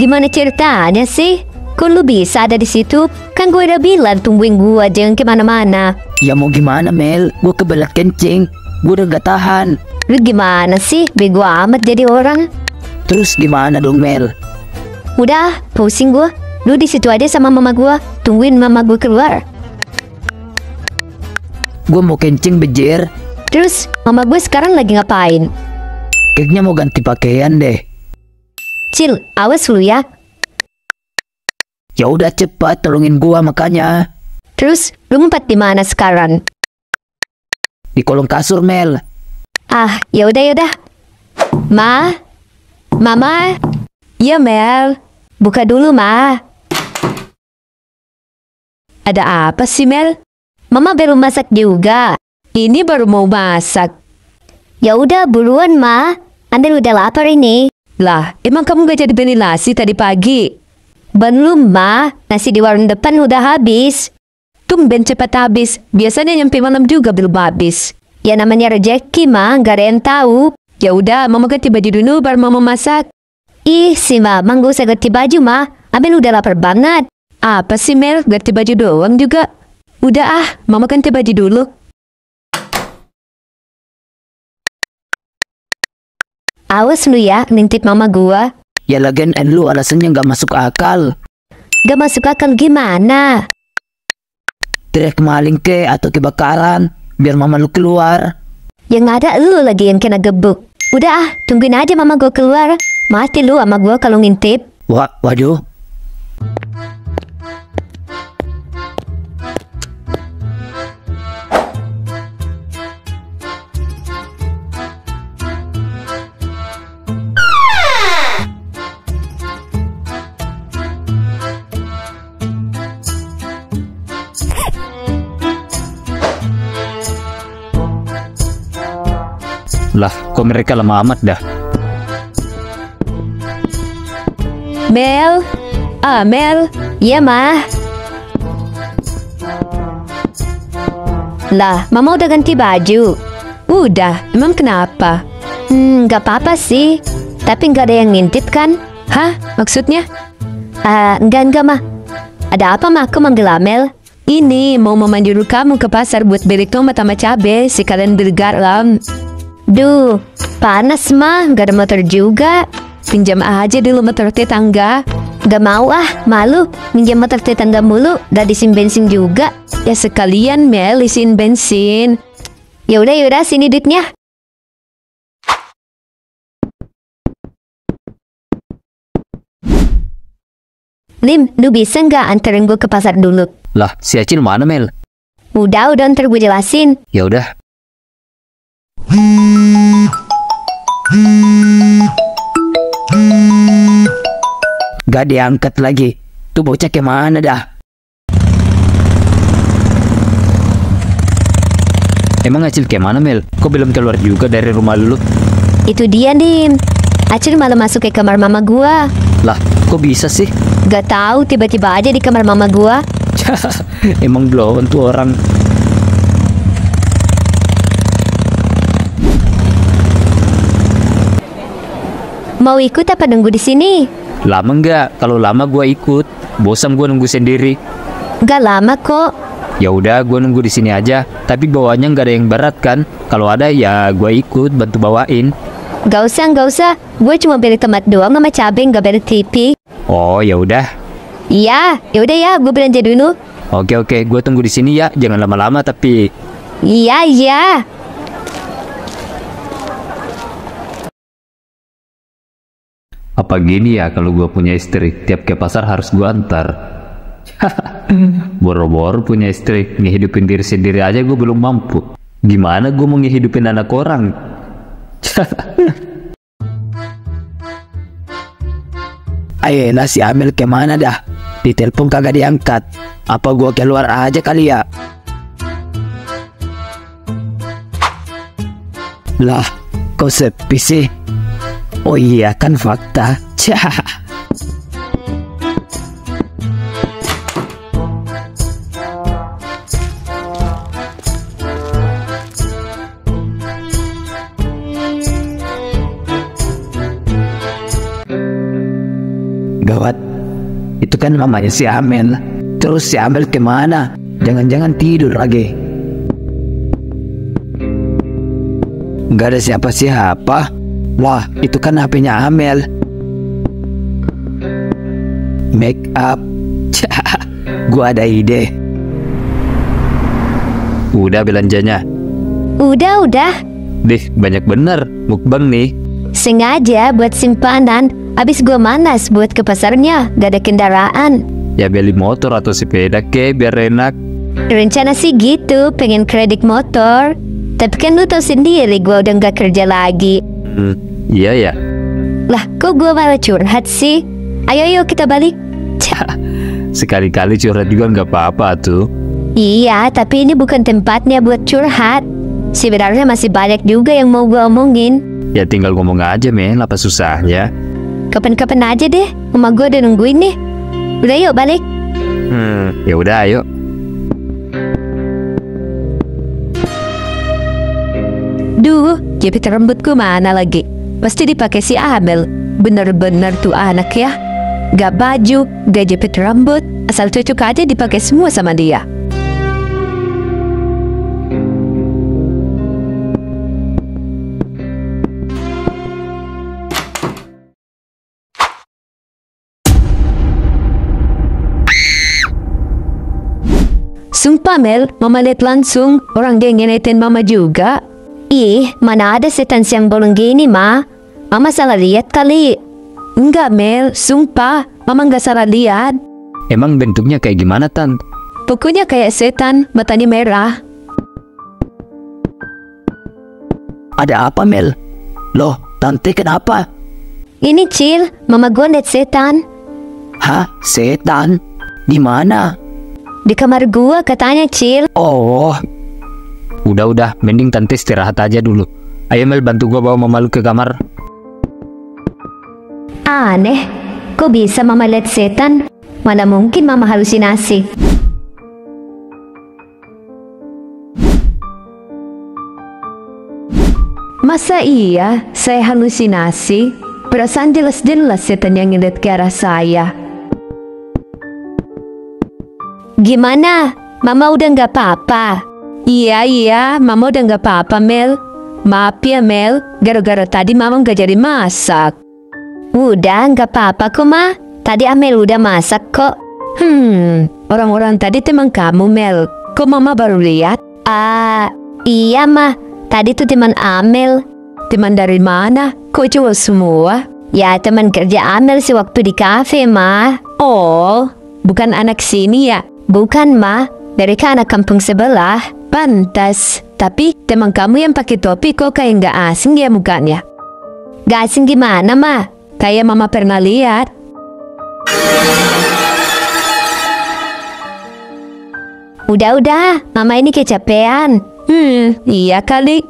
Gimana ceritanya sih? Kok lu bisa ada di situ? Kan gue udah bilang tungguin gua jangan kemana-mana. Ya mau gimana Mel? Gue kebelet kencing. Gue udah gak tahan. Lu gimana sih? Bego amat jadi orang. Terus gimana dong Mel? Udah, pusing gua. Lu di situ aja sama mama gua. Tungguin mama gua keluar. Gue mau kencing bejir. Terus mama gue sekarang lagi ngapain? Kayaknya mau ganti pakaian deh. Cil, awas lu ya. Ya udah cepat tolongin gua makanya. Terus lu ngumpet di mana sekarang? Di kolong kasur, Mel. Ah, ya udah. Mama. Ya Mel, buka dulu Ma. Ada apa sih Mel? Mama baru masak juga. Ini baru mau masak. Ya udah buruan Ma. Ambil udah lapar ini. Lah, emang kamu gak jadi beli nasi tadi pagi? Belum Ma, nasi di warung depan udah habis. Tumben cepat habis. Biasanya nyampe malam juga belum habis. Ya namanya rejeki Ma, gak ada yang tahu. Ya udah, Mama ganti baju dulu baru Mama masak. Ih, si Mama gak usah ganti baju Ma. Ambil udah lapar banget. Apa sih Mel, ganti baju doang juga? Udah Mama ganti baju dulu. Awas lu ya, ngintip mama gua. Ya lagian lu alasannya gak masuk akal. Gak masuk akal gimana? Teriak maling ke atau kebakaran, biar mama lu keluar. Yang ada lu lagi yang kena gebuk. Udah tungguin aja mama gua keluar. Mati lu sama gua kalau ngintip. Waduh. Lah, kok mereka lama amat dah? Mel. Mel. Iya, Ma. Lah, Mama udah ganti baju. Udah, emang kenapa? Gak apa-apa sih. Tapi gak ada yang ngintip kan? Hah? Maksudnya? Enggak, Ma. Ada apa, Ma? Aku manggil Amel. Ini, mau memanjur kamu ke pasar buat beli tomat sama cabai. Sekalian beli garam. Duh, panas mah, gak ada motor juga. Pinjam aja dulu motor tetangga. Gak mau malu. Pinjam motor tetangga mulu, udah disin bensin juga. Ya sekalian Mel, isiin bensin. Yaudah, sini duitnya. Lim, lu bisa nggak anterin gue ke pasar dulu? Lah, si Acil mana Mel? Udah ntar gue jelasin. Ya udah. Gak diangkat lagi. Tuh bocah kemana dah? Emang Acil kemana Mel? Kok belum keluar juga dari rumah lu? Itu dia Dim. Acil malah masuk ke kamar mama gua. Lah, kok bisa sih? Gak tahu, tiba-tiba aja di kamar mama gua. Emang blown tuh orang. Mau ikut apa nunggu di sini? Lama nggak? Kalau lama gua ikut. Bosan gua nunggu sendiri. Gak lama kok. Ya udah, gua nunggu di sini aja. Tapi bawanya nggak ada yang berat kan? Kalau ada ya gua ikut bantu bawain. Gak usah. Gue cuma beli tomat doang sama cabai, gak beli TV. Oh ya udah. Iya, ya udah ya, gue belanja dulu. Oke, gua tunggu di sini ya. Jangan lama-lama tapi. Iya. Apa gini ya kalau gua punya istri, tiap ke pasar harus gua antar. Boro-boro punya istri, ngehidupin diri sendiri aja gua belum mampu. Gimana gua mau ngehidupin anak orang? Ayo, si Amel kemana dah? Ditelepon kagak diangkat. Apa gua keluar aja kali ya? Lah, kok sepi sih? Oh iya kan fakta. Gawat, itu kan mamanya si Amel. Terus si Amel kemana? Jangan-jangan tidur lagi. Gak ada siapa-siapa. Wah, itu kan HP-nya Amel. Make up. Gua ada ide. Udah belanjanya. Udah. Dih, banyak bener. Mukbang nih. Sengaja buat simpanan. Abis gue malas buat ke pasarnya, gak ada kendaraan. Ya beli motor atau sepeda ke biar enak. Rencana sih gitu, pengen kredit motor. Tapi kan lu tau sendiri gue udah gak kerja lagi. Iya ya. Lah, kok gue malah curhat sih? Ayo kita balik. Sekali-kali curhat juga nggak apa-apa tuh. Iya, tapi ini bukan tempatnya buat curhat. Sebenarnya masih banyak juga yang mau gue omongin. Ya tinggal ngomong aja men, apa susahnya. Kapan-kapan aja deh, mama gue udah nungguin nih. Udah yuk balik. Ya udah ayo. Duh, jepit rambutku mana lagi? Pasti dipakai si Amel. Bener-bener tuh anak ya. Gak baju, gak jepit rambut, asal cocok aja dipakai semua sama dia. Sumpah Mel, mama lihat langsung orang dia ngenetin mama juga. Ih, mana ada setan siang bolong gini, Ma? Mama salah lihat kali. Enggak, Mel. Sumpah, mama nggak salah lihat. Emang bentuknya kayak gimana, Tan? Pokoknya kayak setan, matanya merah. Ada apa, Mel? Loh, Tante kenapa? Ini Cil, mama gue liat setan. Hah? Setan? Di mana? Di kamar gua katanya, Cil. Oh, Udah, mending Tante istirahat aja dulu. Ayo Mel, bantu gua bawa mama lu ke kamar. Aneh, kok bisa mama lihat setan? Mana mungkin mama halusinasi. Masa iya saya halusinasi? Perasaan jelas-jelas setan yang ngeliat ke arah saya. Gimana? Mama udah nggak apa-apa? Iya, mama udah nggak apa-apa, Mel. Maaf ya, Mel. Gara-gara tadi mama nggak jadi masak. Udah, nggak apa-apa kok, Ma. Tadi Amel udah masak kok. Orang-orang tadi teman kamu, Mel. Kok mama baru lihat? Iya, Ma. Tadi tuh teman Amel. Teman dari mana? Kok cowok semua? Ya, teman kerja Amel sewaktu di kafe, Ma. Oh, bukan anak sini ya? Bukan, Ma. Mereka anak kampung sebelah. Pantas. Tapi teman kamu yang pakai topi kok kayak nggak asing ya mukanya? Gak asing gimana, Ma? Kayak mama pernah lihat. Udah, mama ini kecapean. Iya kali.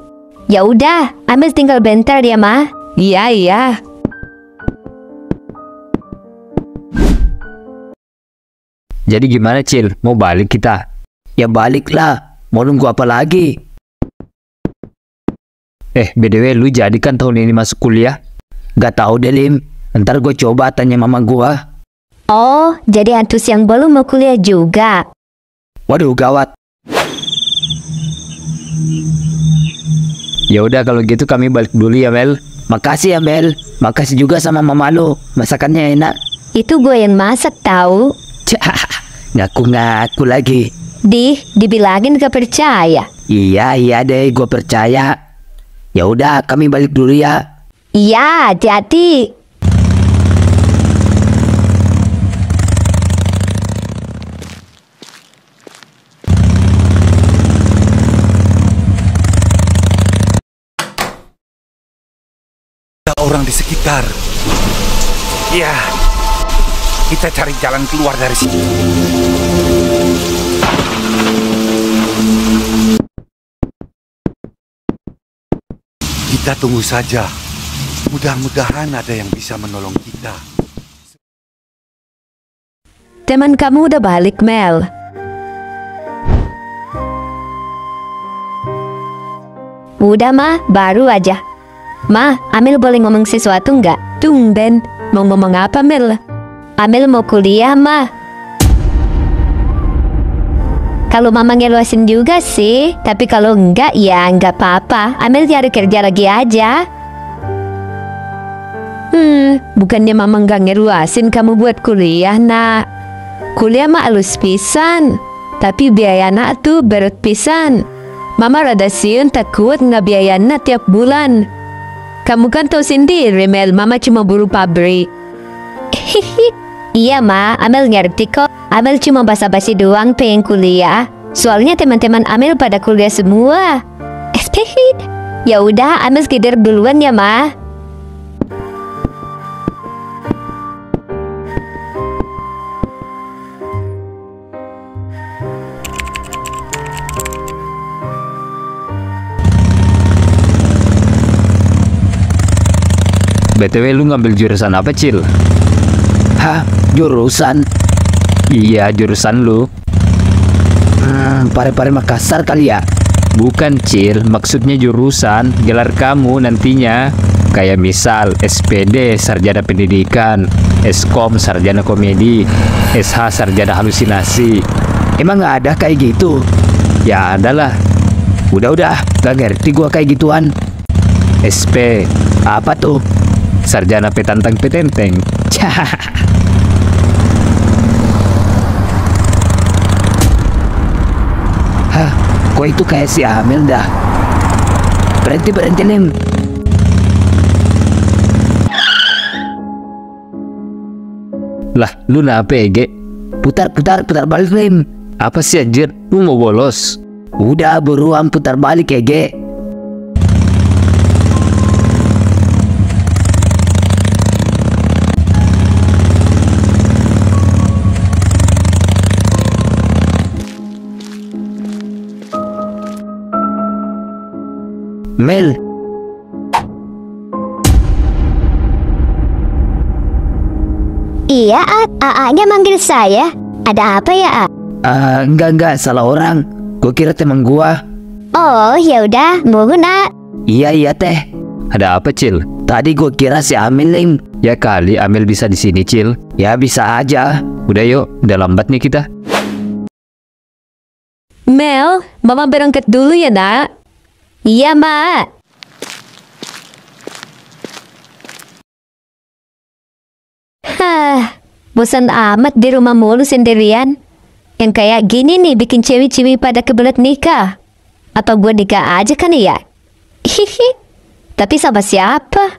Ya udah, Amel tinggal bentar ya, Ma. Iya. Jadi gimana, Cil? Mau balik kita? ya baliklah. Mau nunggu apa lagi? BTW lu jadi kan tahun ini masuk kuliah? Gak tahu deh, Lim. Ntar gue coba tanya mama gue. Oh, jadi antus yang belum mau kuliah juga. Waduh, gawat. Ya udah kalau gitu kami balik dulu ya, Mel. Makasih ya, Mel. Makasih juga sama mama lo. Masakannya enak. Itu gue yang masak tahu. Ngaku-ngaku lagi. Dibilangin gak percaya. Iya deh, gue percaya. Ya udah, kami balik dulu ya. Iya, hati-hati. Orang di sekitar. Ya, kita cari jalan keluar dari sini. Kita tunggu saja. Mudah-mudahan ada yang bisa menolong kita. Teman kamu udah balik, Mel. Udah, Ma, baru aja. Ma, Amel boleh ngomong sesuatu nggak? Tumben, mau ngomong apa, Mel? Amel mau kuliah, Ma. Kalau Mama ngeluasin juga sih, tapi kalau enggak ya enggak apa-apa. Amel cari kerja lagi aja. Bukannya Mama nggak ngeluasin kamu buat kuliah, Nak. Kuliah mah halus pisan, tapi biaya nak tuh berat pisan. Mama rada siun takut ngebiayain tiap bulan. Kamu kan tahu sendiri, Mel, Mama cuma buruh pabrik. Iya, Ma, Amel ngerti kok. Amel cuma basa-basi doang pengen kuliah. Soalnya teman-teman Amel pada kuliah semua. Ya udah, Amel sekedar duluan ya, Ma. BTW lu ngambil jurusan apa, Cil? Hah? Jurusan? Iya, jurusan lu. Pare-pare Makassar kali ya? Bukan, Cil, maksudnya jurusan gelar kamu nantinya. Kayak misal SPD sarjana pendidikan, Eskom sarjana komedi, SH sarjana halusinasi. Emang nggak ada kayak gitu? Ya adalah. Udah, gak ngerti gua kayak gituan. SP Apa tuh? sarjana petantang petenteng. Hah? Kok itu kayak si Amel dah? Berhenti Lim. Lah, lu kenapa, Ege? Putar balik Lim. Apa sih anjir? Lu mau bolos? Udah buruan putar balik Ege. Mel. Iya, A-nya manggil saya. Ada apa ya, A? Enggak, salah orang. Gua kira teman gua. Oh, ya udah, mau nak. Iya teh. Ada apa, Cil? Tadi gua kira si Amel Lim. Ya kali Amel bisa di sini, Cil. Ya bisa aja. Udah yuk, udah lambat nih kita. Mel, Mama berangkat dulu ya, Nak. Iya, Mak. Bosan amat di rumah mulu sendirian. Yang kayak gini nih bikin cewek-cewek pada kebelet nikah. Atau gue nikah aja kan ya? Hihi. Tapi sama siapa?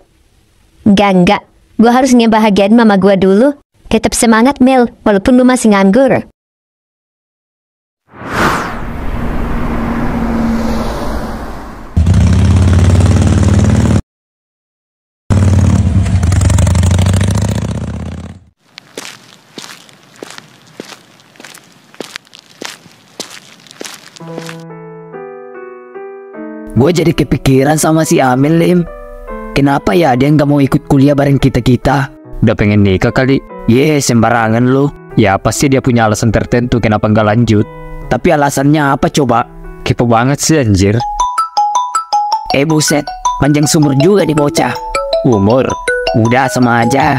Enggak. Gue harus ngebahagiain mama gue dulu. Tetap semangat, Mel, walaupun lu masih nganggur. Gue jadi kepikiran sama si Amel Lim. Kenapa ya dia nggak mau ikut kuliah bareng kita-kita? Udah pengen nikah kali. Sembarangan lu. Ya pasti dia punya alasan tertentu kenapa nggak lanjut. Tapi alasannya apa coba? Kepo banget sih anjir. Buset, panjang sumur juga di bocah. Umur? Udah sama aja.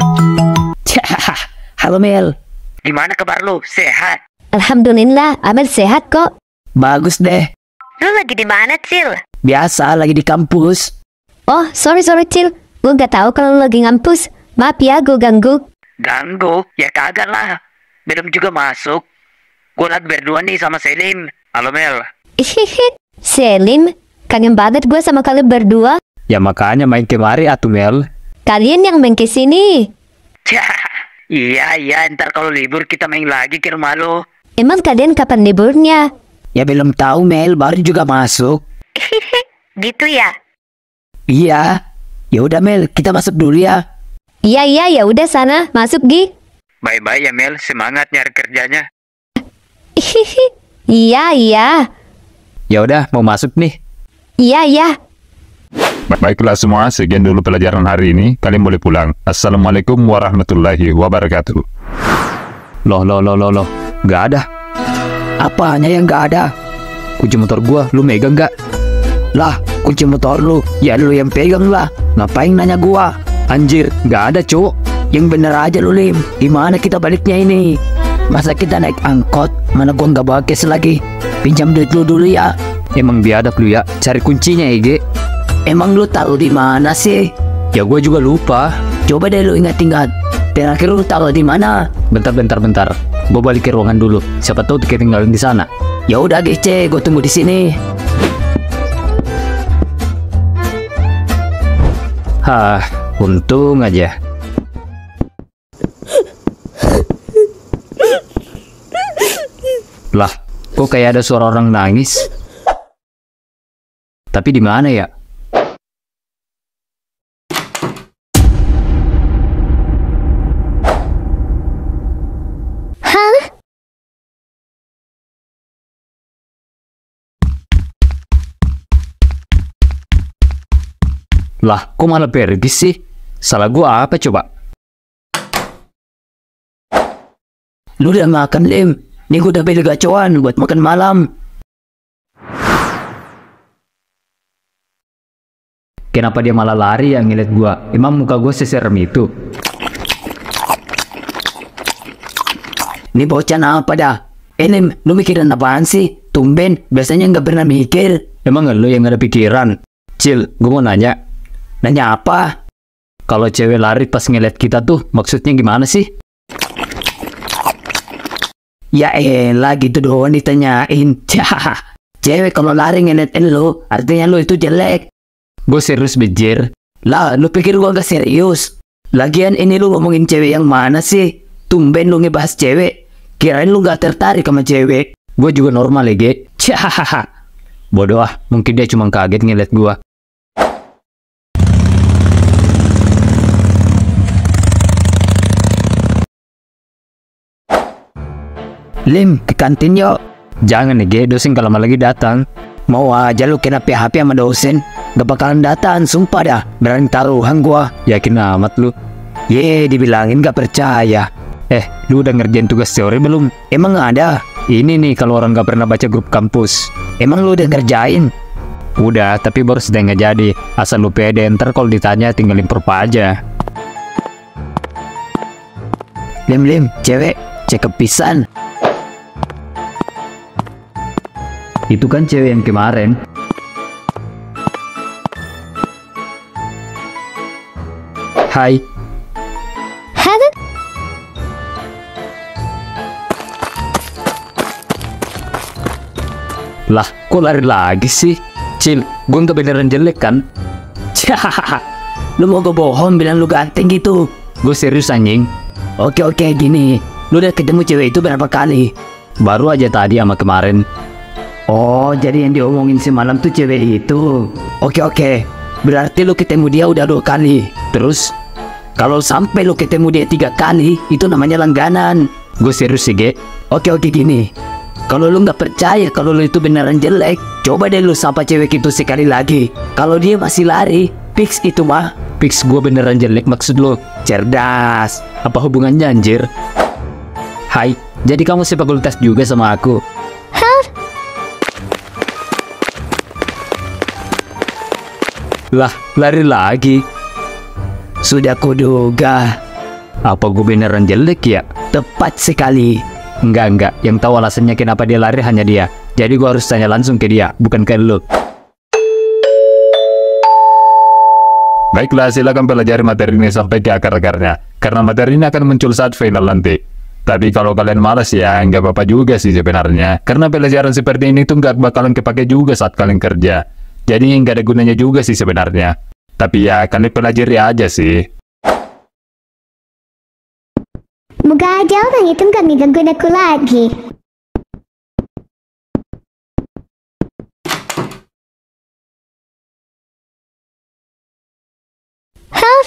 Halo Mel. Gimana kabar lu? Sehat? Alhamdulillah, Amel sehat kok. Bagus deh. Lu lagi di mana, Cil? Biasa lagi di kampus. Oh, sorry Cil. Gue nggak tahu kalau lu lagi ngampus. Maaf ya, gue ganggu. Ganggu? Ya kagak lah. Belum juga masuk. Gue lagi berdua nih sama Selim. Halo Mel. Selim, kangen banget gue sama kalian berdua. Ya makanya main kemari atuh Mel. Kalian yang main kesini. Iya, ntar kalau libur kita main lagi ke rumah lo. Emang kalian kapan liburnya? Ya belum tahu Mel, baru juga masuk. Gitu ya? Iya. Ya udah Mel, kita masuk dulu ya. Iya, ya udah sana, masuk Gi. Bye-bye ya Mel, semangat nyari kerjanya. Iya. Ya udah, mau masuk nih. Iya. Baiklah semua, sekian dulu pelajaran hari ini. Kalian boleh pulang. Assalamualaikum warahmatullahi wabarakatuh. Loh. Gak ada. Apanya yang gak ada? Kunci motor gua, lu megang gak? Lah, kunci motor lu, ya lu yang pegang lah. Ngapain nanya gua? Anjir, gak ada cowok. Yang bener aja lu Lim. Gimana kita baliknya ini? Masa kita naik angkot? Mana gua nggak bawa cash lagi. Pinjam duit lu dulu ya. Emang biadab lu ya, cari kuncinya Ege. Emang lu tahu di mana sih? Ya gua juga lupa. Coba deh lu ingat-ingat. Terakhir lu tahu di mana? Bentar. Gua balik ke ruangan dulu. Siapa tahu ketinggalan di sana. Ya udah GC, gua tunggu di sini. Hah, untung aja. Lah, kok kayak ada suara orang nangis? Tapi di mana ya? Hah? Lah, kok malah pergi sih? Salah gua apa coba? Lu udah makan, Lim? Nih gua udah beli gacoan buat makan malam. Kenapa dia malah lari yang ngeliat gua? Emang muka gua seserem itu? Ini bocah apa dah? Lim, lu mikirin apaan sih? Tumben, biasanya nggak pernah mikir. Emang lu yang gak ada pikiran? Cil, gua mau nanya. Nanya apa? Kalau cewek lari pas ngeliat kita tuh, maksudnya gimana sih? Ya elah, gitu doang ditanyain. Cewek kalau lari ngeliat lu, artinya lu itu jelek. Gue serius bejir. Lah, lu pikir gua gak serius? Lagian ini lu ngomongin cewek yang mana sih? Tumben lu ngebahas cewek. Kirain lu gak tertarik sama cewek. Gue juga normal ya, Ge. Bodoh ah, mungkin dia cuma kaget ngeliat gua. Lim, ke kantin yuk. Jangan nih, Ge, dosen kalau lama lagi datang. Mau aja lu kena PHP sama dosen. Gak bakalan datang, sumpah dah. Berani taruhan gua. Yakin amat lu. Ye, dibilangin gak percaya. Lu udah ngerjain tugas teori belum? Emang ada? Ini nih kalau orang gak pernah baca grup kampus. Emang lu udah ngerjain? Udah, tapi baru sedang nggak jadi. Asal lu pede, ntar kalau ditanya tinggal improve aja. Lim, cewek, cakep pisan. Itu kan cewek yang kemarin. Hai. Hah? Lah, kok lari lagi sih? Cil, gue nggak beneran jelek kan? Lu mau gue bohong bilang lu ganteng gitu? Gue serius anjing. Oke, gini. Lu udah ketemu cewek itu berapa kali? Baru aja tadi sama kemarin. Oh, jadi yang diomongin semalam tuh cewek itu. Oke. Berarti lu ketemu dia udah 2 kali. Terus? Kalau sampai lu ketemu dia 3 kali, itu namanya langganan. Gue serius sih, Ge. Oke, gini. Kalau lu nggak percaya kalau lu itu beneran jelek, coba deh lu sapa cewek itu sekali lagi. Kalau dia masih lari, fix itu mah. Fix gue beneran jelek maksud lo? Cerdas. Apa hubungannya anjir? Hai, jadi kamu sefakultas juga sama aku? Lah, lari lagi. Sudah kuduga. Apa gue beneran jelek ya? Tepat sekali. Enggak. Yang tahu alasannya kenapa dia lari hanya dia. Jadi gue harus tanya langsung ke dia, bukan ke lu. Baiklah, silakan pelajari materi ini sampai ke akar-akarnya. Karena materi ini akan muncul saat final nanti. Tapi kalau kalian malas ya, nggak apa-apa juga sih sebenarnya. Karena pelajaran seperti ini tuh nggak bakalan kepake juga saat kalian kerja. Jadi nggak ada gunanya juga sih sebenarnya. Tapi ya, kalian pelajari aja sih. Moga aja orang itu nggak ngegangguin aku lagi. Hah?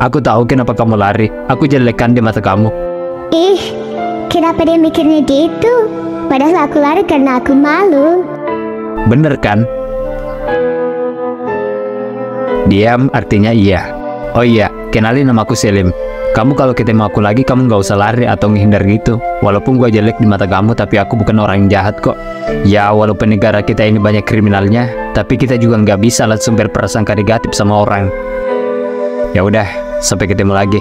Aku tahu kenapa kamu lari. Aku jelekan di mata kamu. Ih, kenapa dia mikirnya gitu? Padahal aku lari karena aku malu. Bener kan? Diam artinya iya. Oh iya, kenalin nama aku Selim. Kamu kalau ketemu aku lagi, kamu nggak usah lari atau menghindar gitu. Walaupun gua jelek di mata kamu, tapi aku bukan orang yang jahat kok. Ya, walaupun negara kita ini banyak kriminalnya, tapi kita juga nggak bisa langsung berprasangka negatif sama orang. Ya udah, sampai ketemu lagi.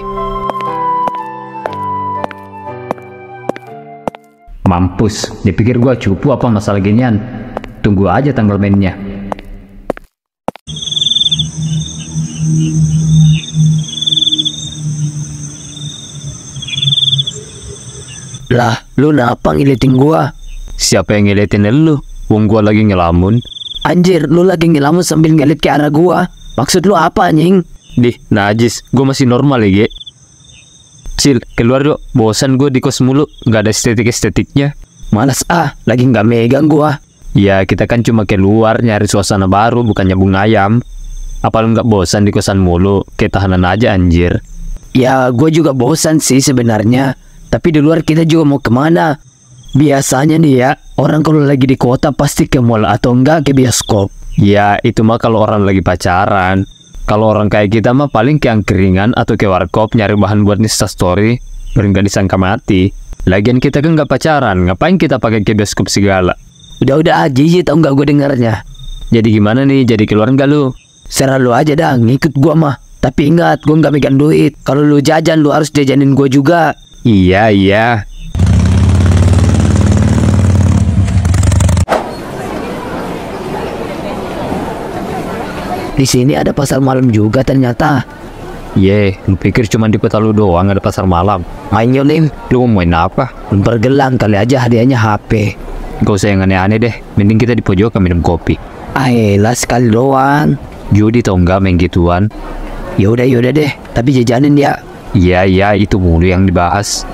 Mampus, dipikir gua cupu apa masalah ginian. Tunggu aja tanggal mainnya. Lah, lu kenapa ngeliatin gua? Siapa yang ngeliatin lu? Wong gua lagi ngelamun. Anjir, lu lagi ngelamun sambil ngelit ke arah gua. Maksud lu apa anjing? Dih, najis. Gue masih normal ya, Ge. Cil, keluar dong. Bosan gue di kos mulu. Gak ada estetik-estetiknya. Malas lagi nggak megang gua. Ya, kita kan cuma keluar nyari suasana baru, bukan nyambung ayam. Apa lu nggak bosan di kosan mulu? Kayak tahanan aja anjir. Ya, gue juga bosan sih sebenarnya. Tapi di luar kita juga mau kemana? Biasanya nih ya, orang kalau lagi di kota pasti ke mall atau enggak ke bioskop. Ya, itu mah kalau orang lagi pacaran. Kalau orang kayak kita mah paling ke angkringan atau ke warkop nyari bahan buat Insta story. Biar nggak disangka mati. Lagian kita kan nggak pacaran, ngapain kita pakai ke bioskop segala? Udah jijik tau nggak gue dengarnya. Jadi gimana nih? Jadi keluar nggak lu? Serah lu aja dah, ngikut gua mah. Tapi ingat, gua nggak megang duit. Kalau lu jajan, lu harus jajanin gua juga. Iya. Di sini ada pasar malam juga ternyata. Lu pikir cuma di kota lu doang ada pasar malam? Main Lim. Lu mau main apa? Pergelang kali aja hadiahnya HP. Gak usah yang aneh-aneh deh. Mending kita di pojokan minum kopi. Ayolah sekali doang. Judi tau nggak main gituan? Yaudah deh. Tapi jajanin ya. Iya, itu mulu yang dibahas.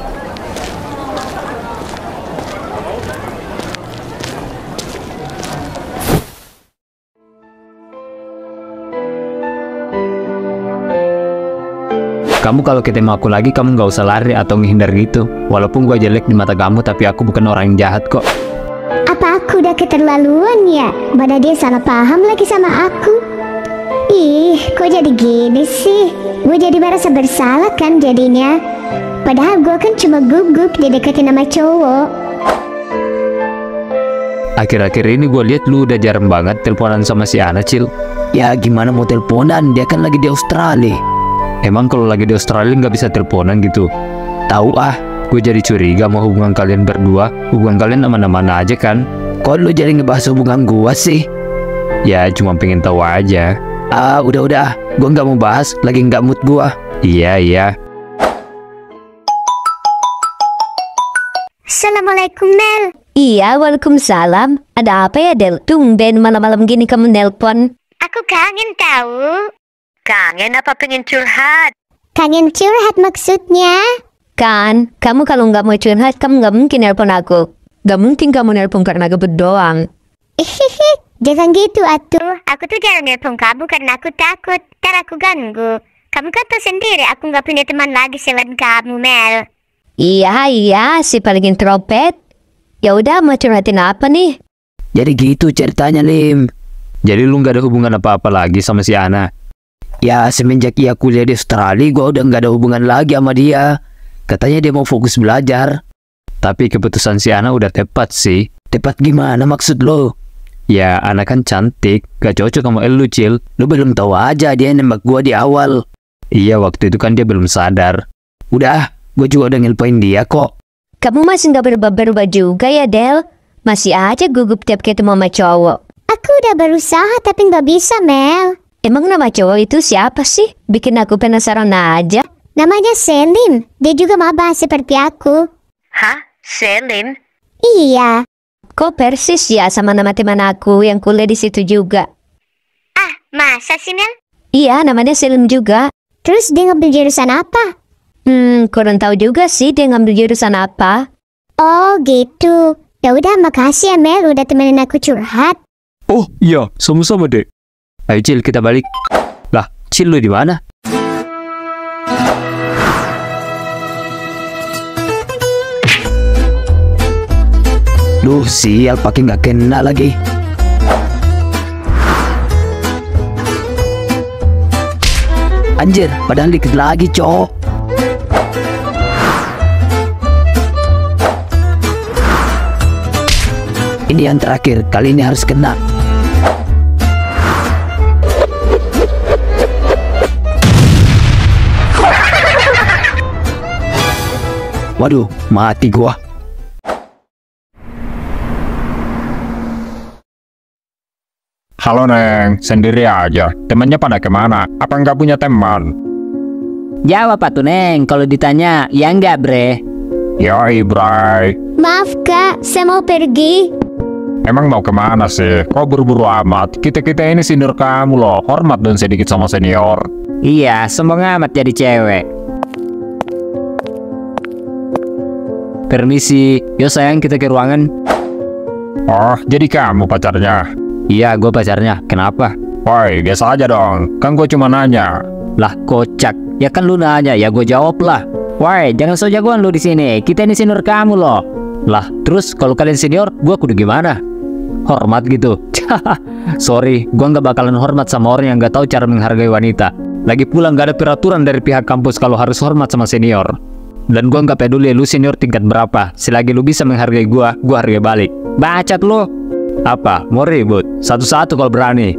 Kamu kalau ketemu aku lagi, kamu nggak usah lari atau menghindar gitu. Walaupun gua jelek di mata kamu, tapi aku bukan orang yang jahat kok. Apa aku udah keterlaluan ya? Mana dia salah paham lagi sama aku. Ih, kok jadi gini sih? Gue jadi merasa bersalah kan jadinya. Padahal gue kan cuma gugup dideketin sama cowok. Akhir-akhir ini gue lihat lu udah jarang banget teleponan sama si Ana, Cil. Ya gimana mau teleponan? Dia kan lagi di Australia. Emang kalau lagi di Australia nggak bisa teleponan gitu? Tahu gue jadi curiga mau hubungan kalian berdua. Hubungan kalian aman-aman aja kan? Kok lu jadi ngebahas hubungan gua sih? Ya cuma pengen tahu aja. Udah. Gua nggak mau bahas, lagi nggak mood gua. Iya. Assalamualaikum, Mel. Iya, waalaikumsalam. Ada apa ya, Del? Tumben malam-malam gini kamu nelpon. Aku kangen tahu. Kangen apa pengen curhat? Kangen curhat maksudnya? Kan, kamu kalau nggak mau curhat, kamu nggak mungkin nelpon aku. Nggak mungkin kamu nelpon karena gebet doang. Jangan gitu atuh. Aku tuh jarang nelpon kamu karena aku takut ntar aku ganggu. Kamu kan tahu sendiri aku nggak punya teman lagi selain kamu, Mel. Iya, si paling introvert. Ya udah, mau curhatin apa nih? Jadi gitu ceritanya, Lim. Jadi lu nggak ada hubungan apa-apa lagi sama si Ana? Ya semenjak ia kuliah di Australia, gua udah nggak ada hubungan lagi sama dia. Katanya dia mau fokus belajar. Tapi keputusan si Ana udah tepat sih. Tepat gimana maksud lo? Ya, Ana kan cantik, gak cocok sama elu, Cil. Lu belum tahu aja dia nembak gua di awal. Iya, waktu itu kan dia belum sadar. Udah, gua juga udah ngelpoin dia kok. Kamu masih nggak berubah-berubah juga ya, Del? Masih aja gugup tiap ketemu sama cowok. Aku udah berusaha tapi nggak bisa, Mel. Emang nama cowok itu siapa sih? Bikin aku penasaran aja. Namanya Selim. Dia juga maba seperti aku. Hah? Selim? Iya. Kok persis ya sama nama teman aku yang kuliah di situ juga? Ah, masa sih, Mel? Iya, namanya Selim juga. Terus dia ngambil jurusan apa? Kurang tahu juga sih dia ngambil jurusan apa. Oh gitu. Ya udah, makasih ya Mel udah temenin aku curhat. Oh iya, sama-sama dek. Ayo Cil, kita balik. Lah, Cil lu di mana? Duh, sial pakai nggak kena lagi. Anjir, padahal dikit lagi, cowok. Ini yang terakhir, kali ini harus kena. Waduh, mati gua. Halo Neng, sendiri aja. Temannya pada kemana? Apa nggak punya teman? Jawab tuh Neng, kalau ditanya, ya enggak bre. Yoi bray. Maaf kak, saya mau pergi. Emang mau kemana sih? Kok buru-buru amat? Kita-kita ini senior kamu loh. Hormat dong sedikit sama senior. Iya, sombong amat jadi cewek. Permisi, yo sayang kita ke ruangan. Oh, jadi kamu pacarnya? Iya, gue pacarnya. Kenapa? Woi, biasa aja dong. Kan gue cuma nanya. Lah kocak, ya kan lu nanya, ya gue jawab lah. Woi, jangan so jagoan lu di sini. Kita ini senior kamu loh. Lah, terus kalau kalian senior, gue kudu gimana? Hormat gitu. Sorry, gue nggak bakalan hormat sama orang yang nggak tahu cara menghargai wanita. Lagi pula nggak ada peraturan dari pihak kampus kalau harus hormat sama senior. Dan gue nggak peduli lu senior tingkat berapa. Selagi lu bisa menghargai gue hargai balik. Bacot lu. Apa? Mau ribut? Satu-satu kalau berani.